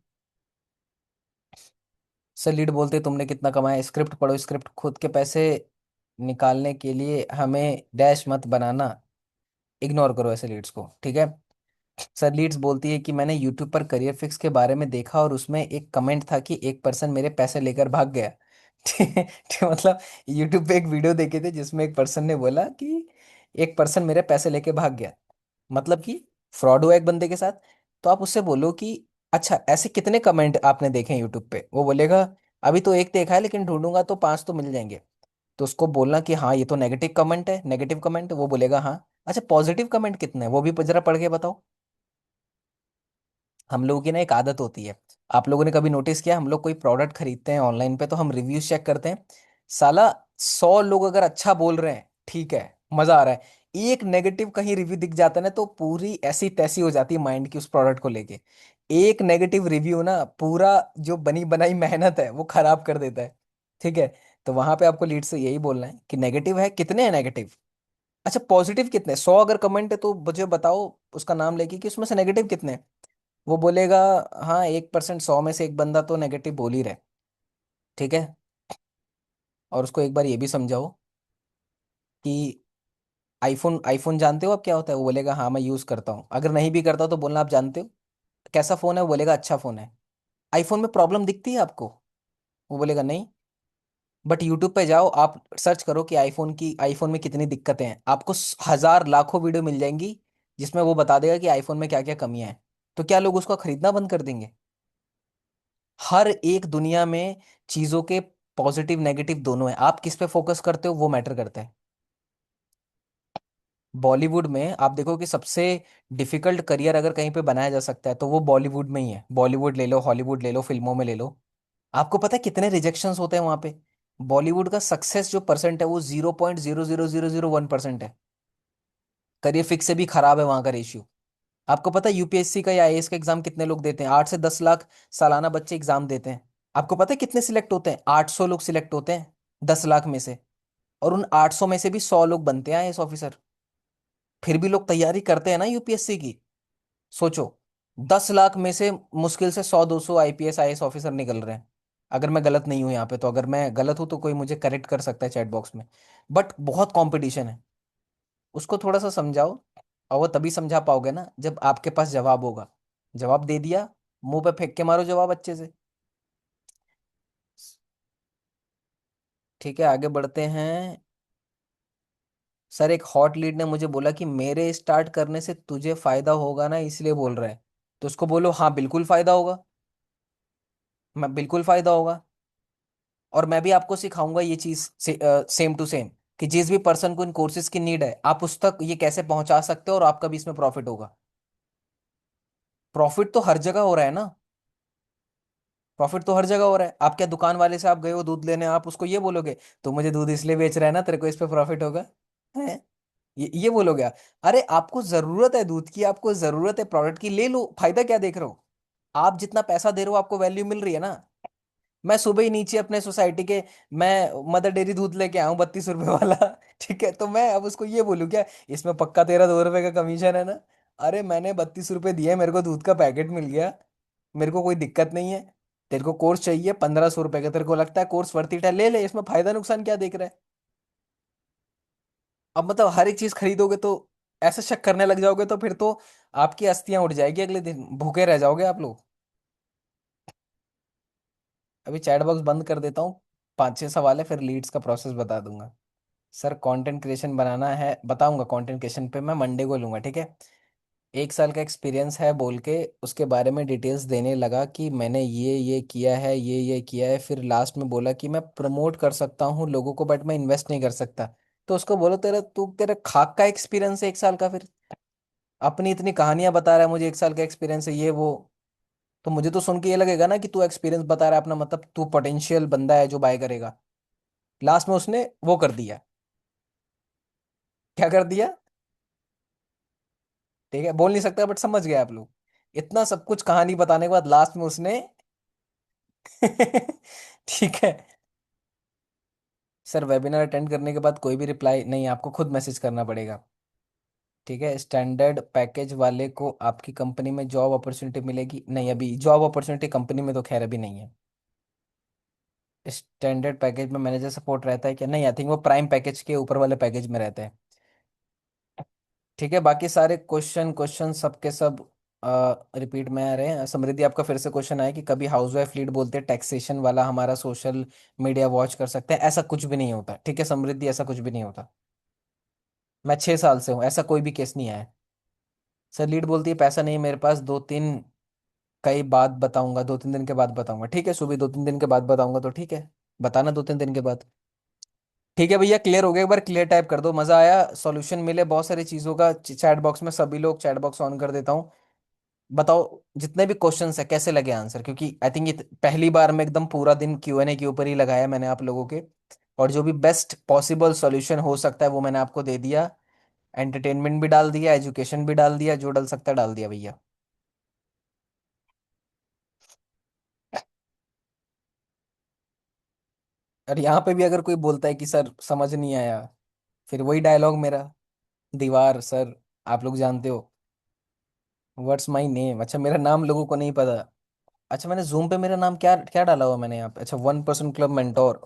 Sir lead बोलते तुमने कितना कमाया, स्क्रिप्ट पढ़ो, स्क्रिप्ट खुद के पैसे निकालने के लिए हमें डैश मत बनाना। इग्नोर करो ऐसे लीड्स को। ठीक है। सर लीड्स बोलती है कि मैंने यूट्यूब पर करियर फिक्स के बारे में देखा और उसमें एक कमेंट था कि एक पर्सन मेरे पैसे लेकर भाग गया। मतलब यूट्यूब पे एक वीडियो देखे थे जिसमें एक पर्सन ने बोला कि एक पर्सन मेरे पैसे लेके भाग गया, मतलब कि फ्रॉड हुआ एक बंदे के साथ। तो आप उससे बोलो कि अच्छा ऐसे कितने कमेंट आपने देखे हैं यूट्यूब पे? वो बोलेगा अभी तो एक देखा है लेकिन ढूंढूंगा तो 5 तो मिल जाएंगे। तो उसको बोलना कि हाँ ये तो नेगेटिव कमेंट है, नेगेटिव कमेंट। वो बोलेगा हाँ। अच्छा पॉजिटिव कमेंट कितने हैं वो भी जरा पढ़ के बताओ। हम लोगों की ना एक आदत होती है, आप लोगों ने कभी नोटिस किया, हम लोग कोई प्रोडक्ट खरीदते हैं ऑनलाइन पे तो हम रिव्यूज चेक करते हैं। साला 100 लोग अगर अच्छा बोल रहे हैं ठीक है, मजा आ रहा है, एक नेगेटिव कहीं रिव्यू दिख जाता है ना तो पूरी ऐसी तैसी हो जाती है माइंड की उस प्रोडक्ट को लेके। एक नेगेटिव रिव्यू ना पूरा जो बनी बनाई मेहनत है वो खराब कर देता है। ठीक है। तो वहां पे आपको लीड से यही बोलना है कि नेगेटिव है कितने हैं नेगेटिव। अच्छा पॉजिटिव कितने? 100 अगर कमेंट है तो मुझे बताओ उसका नाम लेके कि उसमें से नेगेटिव कितने हैं। वो बोलेगा हाँ 1%, 100 में से एक बंदा तो नेगेटिव बोल ही रहे। ठीक है। और उसको एक बार ये भी समझाओ कि आईफोन आईफोन जानते हो आप क्या होता है? वो बोलेगा हाँ मैं यूज़ करता हूँ। अगर नहीं भी करता तो बोलना आप जानते हो कैसा फ़ोन है? वो बोलेगा अच्छा फ़ोन है। आईफोन में प्रॉब्लम दिखती है आपको? वो बोलेगा नहीं। बट यूट्यूब पे जाओ, आप सर्च करो कि आईफोन में कितनी दिक्कतें हैं, आपको हजार लाखों वीडियो मिल जाएंगी जिसमें वो बता देगा कि आईफोन में क्या क्या कमियां हैं। तो क्या लोग उसको खरीदना बंद कर देंगे? हर एक दुनिया में चीजों के पॉजिटिव नेगेटिव दोनों है, आप किस पे फोकस करते हो वो मैटर करता है। बॉलीवुड में आप देखो कि सबसे डिफिकल्ट करियर अगर कहीं पे बनाया जा सकता है तो वो बॉलीवुड में ही है। बॉलीवुड ले लो, हॉलीवुड ले लो, फिल्मों में ले लो। आपको पता है कितने रिजेक्शंस होते हैं वहां पे? बॉलीवुड का सक्सेस जो परसेंट है वो 0.00001% है। करियर फिक्स से भी खराब है वहां का रेशियो। आपको पता है यूपीएससी का या आईएएस का एग्जाम कितने लोग देते हैं? 8 से 10 लाख सालाना बच्चे एग्जाम देते हैं। आपको पता है कितने सिलेक्ट होते हैं? 800 लोग सिलेक्ट होते हैं 10 लाख में से। और उन 800 में से भी 100 लोग बनते हैं आईएएस ऑफिसर। फिर भी लोग तैयारी करते हैं ना यूपीएससी की। सोचो, 10 लाख में से मुश्किल से 100 200 आईपीएस आईएएस ऑफिसर निकल रहे हैं। अगर मैं गलत नहीं हूं यहाँ पे, तो अगर मैं गलत हूं तो कोई मुझे करेक्ट कर सकता है चैट बॉक्स में। बट बहुत कंपटीशन है। उसको थोड़ा सा समझाओ। और वो तभी समझा पाओगे ना जब आपके पास जवाब होगा। जवाब दे दिया, मुंह पे फेंक के मारो जवाब अच्छे से। ठीक है, आगे बढ़ते हैं। सर एक हॉट लीड ने मुझे बोला कि मेरे स्टार्ट करने से तुझे फायदा होगा ना, इसलिए बोल रहा है। तो उसको बोलो हाँ बिल्कुल फायदा होगा, मैं बिल्कुल फायदा होगा। और मैं भी आपको सिखाऊंगा ये चीज सेम टू सेम, कि जिस भी पर्सन को इन कोर्सेज की नीड है आप उस तक ये कैसे पहुंचा सकते हो और आपका भी इसमें प्रॉफिट होगा। प्रॉफिट तो हर जगह हो रहा है ना, प्रॉफिट तो हर जगह हो रहा है। आप क्या दुकान वाले से आप गए हो दूध लेने, आप उसको ये बोलोगे तो मुझे दूध इसलिए बेच रहा है ना, तेरे को इस पे प्रॉफिट होगा, है? ये बोलोगे आप? अरे आपको जरूरत है दूध की, आपको जरूरत है प्रोडक्ट की, ले लो, फायदा क्या देख रहे हो? आप जितना पैसा दे रहे हो आपको वैल्यू मिल रही है ना। मैं सुबह ही नीचे अपने सोसाइटी के, मैं मदर डेयरी दूध लेके आया हूँ 32 रुपए वाला ठीक है, तो मैं अब उसको ये बोलूँ क्या, इसमें पक्का तेरा 2 रुपए का कमीशन है ना? अरे मैंने 32 रुपए दिए, मेरे को दूध का पैकेट मिल गया, मेरे को कोई दिक्कत नहीं है। तेरे को कोर्स चाहिए 1500 रुपए का, तेरे को लगता है कोर्स वर्थ इट है, ले ले, इसमें फायदा नुकसान क्या देख रहा है? अब मतलब हर एक चीज खरीदोगे तो ऐसा शक करने लग जाओगे तो फिर तो आपकी अस्थियां उड़ जाएगी, अगले दिन भूखे रह जाओगे आप लोग। अभी चैट बॉक्स बंद कर देता हूँ, 5-6 सवाल है, फिर लीड्स का प्रोसेस बता दूंगा। सर कंटेंट क्रिएशन बनाना है, बताऊंगा। कंटेंट क्रिएशन पे मैं मंडे को लूंगा, ठीक है। 1 साल का एक्सपीरियंस है बोल के उसके बारे में डिटेल्स देने लगा कि मैंने ये किया है, ये किया है, फिर लास्ट में बोला कि मैं प्रमोट कर सकता हूँ लोगों को बट मैं इन्वेस्ट नहीं कर सकता। तो उसको बोलो तेरा खाक का एक्सपीरियंस है 1 साल का, फिर अपनी इतनी कहानियां बता रहा है मुझे 1 साल का एक्सपीरियंस है ये वो। तो मुझे तो सुन के ये लगेगा ना कि तू एक्सपीरियंस बता रहा है अपना, मतलब तू पोटेंशियल बंदा है जो बाय करेगा। लास्ट में उसने वो कर दिया, क्या कर दिया? ठीक है, बोल नहीं सकता बट समझ गए आप लोग। इतना सब कुछ कहानी बताने के बाद लास्ट में उसने ठीक है। सर वेबिनार अटेंड करने के बाद कोई भी रिप्लाई नहीं, आपको खुद मैसेज करना पड़ेगा। ठीक है, स्टैंडर्ड पैकेज वाले को आपकी कंपनी में जॉब अपॉर्चुनिटी मिलेगी नहीं, अभी जॉब अपॉर्चुनिटी कंपनी में तो खैर अभी नहीं है। स्टैंडर्ड पैकेज में मैनेजर सपोर्ट रहता है क्या? नहीं, आई थिंक वो प्राइम पैकेज के ऊपर वाले पैकेज में रहता है। ठीक है, बाकी सारे क्वेश्चन क्वेश्चन सबके सब रिपीट में आ रहे हैं। समृद्धि आपका फिर से क्वेश्चन आया कि कभी हाउसवाइफ लीड बोलते हैं टैक्सेशन वाला हमारा सोशल मीडिया वॉच कर सकते हैं, ऐसा कुछ भी नहीं होता। ठीक है समृद्धि, ऐसा कुछ भी नहीं होता। मैं 6 साल से हूँ, ऐसा कोई भी केस नहीं आया। सर लीड बोलती है पैसा नहीं है मेरे पास, 2-3 कई बात बताऊंगा, 2-3 दिन के बाद बताऊंगा। ठीक है सुबह, 2-3 दिन के बाद बताऊंगा तो ठीक है, बताना 2-3 दिन के बाद। ठीक है भैया, क्लियर हो गया? एक बार क्लियर टाइप कर दो, मजा आया, सॉल्यूशन मिले बहुत सारी चीजों का चैट बॉक्स में। सभी लोग चैट बॉक्स ऑन कर देता हूँ, बताओ जितने भी क्वेश्चंस है कैसे लगे आंसर, क्योंकि आई थिंक ये पहली बार में एकदम पूरा दिन Q&A के ऊपर ही लगाया मैंने आप लोगों के। और जो भी बेस्ट पॉसिबल सॉल्यूशन हो सकता है वो मैंने आपको दे दिया। एंटरटेनमेंट भी डाल दिया, एजुकेशन भी डाल दिया, जो डल सकता है डाल दिया भैया। और यहाँ पे भी अगर कोई बोलता है कि सर समझ नहीं आया, फिर वही डायलॉग मेरा, दीवार सर, आप लोग जानते हो। व्हाट्स माई नेम, अच्छा मेरा नाम लोगों को नहीं पता। अच्छा मैंने जूम पे मेरा नाम क्या क्या डाला हुआ मैंने यहाँ पे, अच्छा 1% क्लब मेंटोर।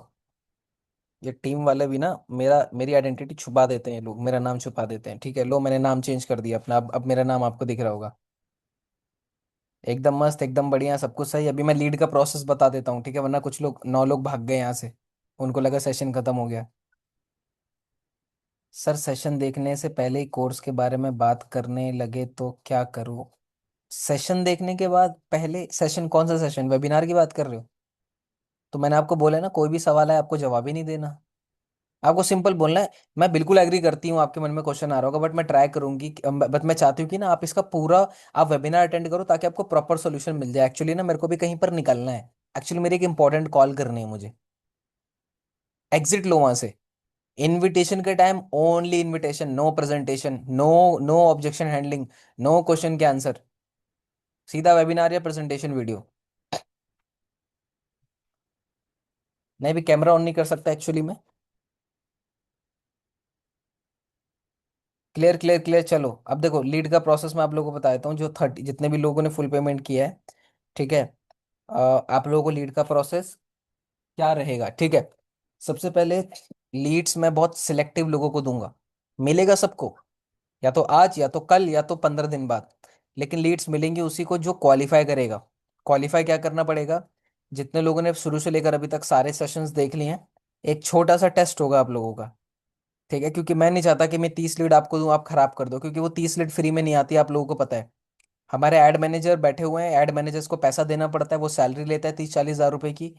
ये टीम वाले भी ना मेरी आइडेंटिटी छुपा देते हैं, लोग मेरा नाम छुपा देते हैं। ठीक है लो, मैंने नाम चेंज कर दिया अपना, अब मेरा नाम आपको दिख रहा होगा। एकदम मस्त, एकदम बढ़िया, सब कुछ सही। अभी मैं लीड का प्रोसेस बता देता हूँ, ठीक है, वरना कुछ लोग 9 लोग भाग गए यहाँ से, उनको लगा सेशन खत्म हो गया। सर सेशन देखने से पहले ही कोर्स के बारे में बात करने लगे तो क्या करूँ? सेशन देखने के बाद पहले सेशन, कौन सा सेशन, वेबिनार की बात कर रहे हो? तो मैंने आपको बोला है ना, कोई भी सवाल है आपको जवाब ही नहीं देना, आपको सिंपल बोलना है। मैं बिल्कुल एग्री करती हूँ आपके मन में क्वेश्चन आ रहा होगा, बट मैं ट्राई करूंगी बट मैं चाहती हूँ कि ना आप इसका पूरा आप वेबिनार अटेंड करो ताकि आपको प्रॉपर सॉल्यूशन मिल जाए। एक्चुअली ना मेरे को भी कहीं पर निकलना है, एक्चुअली मेरी एक इंपॉर्टेंट कॉल करनी है मुझे, एग्जिट लो वहां से। इनविटेशन के time only invitation, no presentation, no no objection handling, no question के आंसर, सीधा वेबिनार या प्रेजेंटेशन वीडियो। नहीं भी कैमरा ऑन नहीं कर सकता एक्चुअली में। क्लियर क्लियर क्लियर, चलो अब देखो लीड का प्रोसेस मैं आप लोगों को बता देता हूँ, जो 30 जितने भी लोगों ने फुल पेमेंट किया है। ठीक है, आप लोगों को लीड का प्रोसेस क्या रहेगा, ठीक है। सबसे पहले लीड्स मैं बहुत सिलेक्टिव लोगों को दूंगा, मिलेगा सबको, या तो आज या तो कल या तो 15 दिन बाद, लेकिन लीड्स मिलेंगी उसी को जो क्वालिफाई करेगा। क्वालिफाई क्या करना पड़ेगा? जितने लोगों ने शुरू से लेकर अभी तक सारे सेशंस देख लिए हैं, एक छोटा सा टेस्ट होगा आप लोगों का। ठीक है, क्योंकि मैं नहीं चाहता कि मैं 30 लीड आपको दूं आप खराब कर दो, क्योंकि वो 30 लीड फ्री में नहीं आती, आप लोगों को पता है। हमारे एड मैनेजर बैठे हुए हैं, एड मैनेजर्स को पैसा देना पड़ता है, वो सैलरी लेता है 30-40 हज़ार रुपए की।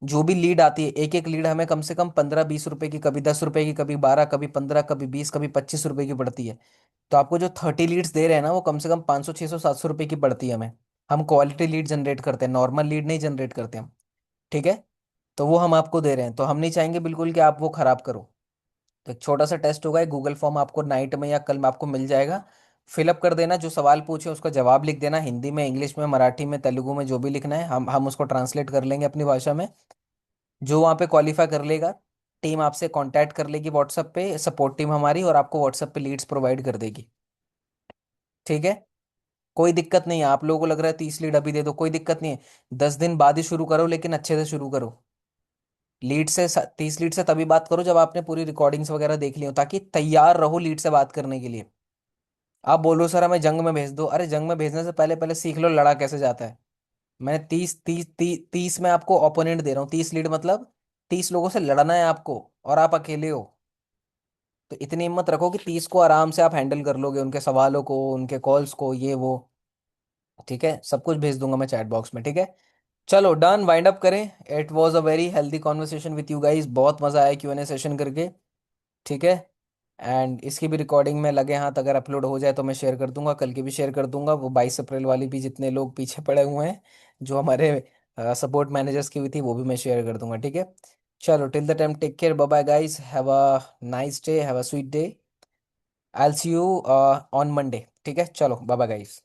जो भी लीड आती है, एक एक लीड हमें कम से कम 15-20 रुपए की, कभी 10 रुपए की, कभी 12, कभी 15, कभी 20, कभी 25 रुपए की पड़ती है। तो आपको जो 30 लीड्स दे रहे हैं ना, वो कम से कम 500, 600, 700 रुपए की पड़ती है हमें। हम क्वालिटी लीड जनरेट करते हैं, नॉर्मल लीड नहीं जनरेट करते हम। ठीक है, तो वो हम आपको दे रहे हैं, तो हम नहीं चाहेंगे बिल्कुल कि आप वो खराब करो। तो एक छोटा सा टेस्ट होगा, एक गूगल फॉर्म आपको नाइट में या कल में आपको मिल जाएगा। फिलअप कर देना, जो सवाल पूछे उसका जवाब लिख देना, हिंदी में, इंग्लिश में, मराठी में, तेलुगु में, जो भी लिखना है हम उसको ट्रांसलेट कर लेंगे अपनी भाषा में। जो वहाँ पे क्वालिफाई कर लेगा, टीम आपसे कांटेक्ट कर लेगी व्हाट्सएप पे, सपोर्ट टीम हमारी, और आपको व्हाट्सएप पे लीड्स प्रोवाइड कर देगी। ठीक है, कोई दिक्कत नहीं है। आप लोगों को लग रहा है 30 लीड अभी दे दो, कोई दिक्कत नहीं है। 10 दिन बाद ही शुरू करो, लेकिन अच्छे से शुरू करो। लीड से 30 लीड से तभी बात करो जब आपने पूरी रिकॉर्डिंग्स वगैरह देख ली हो, ताकि तैयार रहो लीड से बात करने के लिए। आप बोलो सर हमें जंग में भेज दो, अरे जंग में भेजने से पहले पहले सीख लो लड़ा कैसे जाता है। मैंने 30 में आपको ओपोनेंट दे रहा हूँ, 30 लीड मतलब 30 लोगों से लड़ना है आपको, और आप अकेले हो। तो इतनी हिम्मत रखो कि 30 को आराम से आप हैंडल कर लोगे, उनके सवालों को, उनके कॉल्स को, ये वो। ठीक है, सब कुछ भेज दूंगा मैं चैट बॉक्स में। ठीक है, चलो डन, वाइंड अप करें। It was a very healthy conversation with you guys, बहुत मजा आया Q&A सेशन करके। ठीक है, एंड इसकी भी रिकॉर्डिंग में लगे हाथ अगर अपलोड हो जाए तो मैं शेयर कर दूंगा, कल की भी शेयर कर दूंगा, वो 22 अप्रैल वाली भी, जितने लोग पीछे पड़े हुए हैं जो हमारे सपोर्ट मैनेजर्स की हुई थी, वो भी मैं शेयर कर दूंगा। ठीक है, चलो till the time take care, bye bye guys, have a nice day, have a sweet day. I will see you on Monday. ठीक है, चलो बाय बाय गाइस।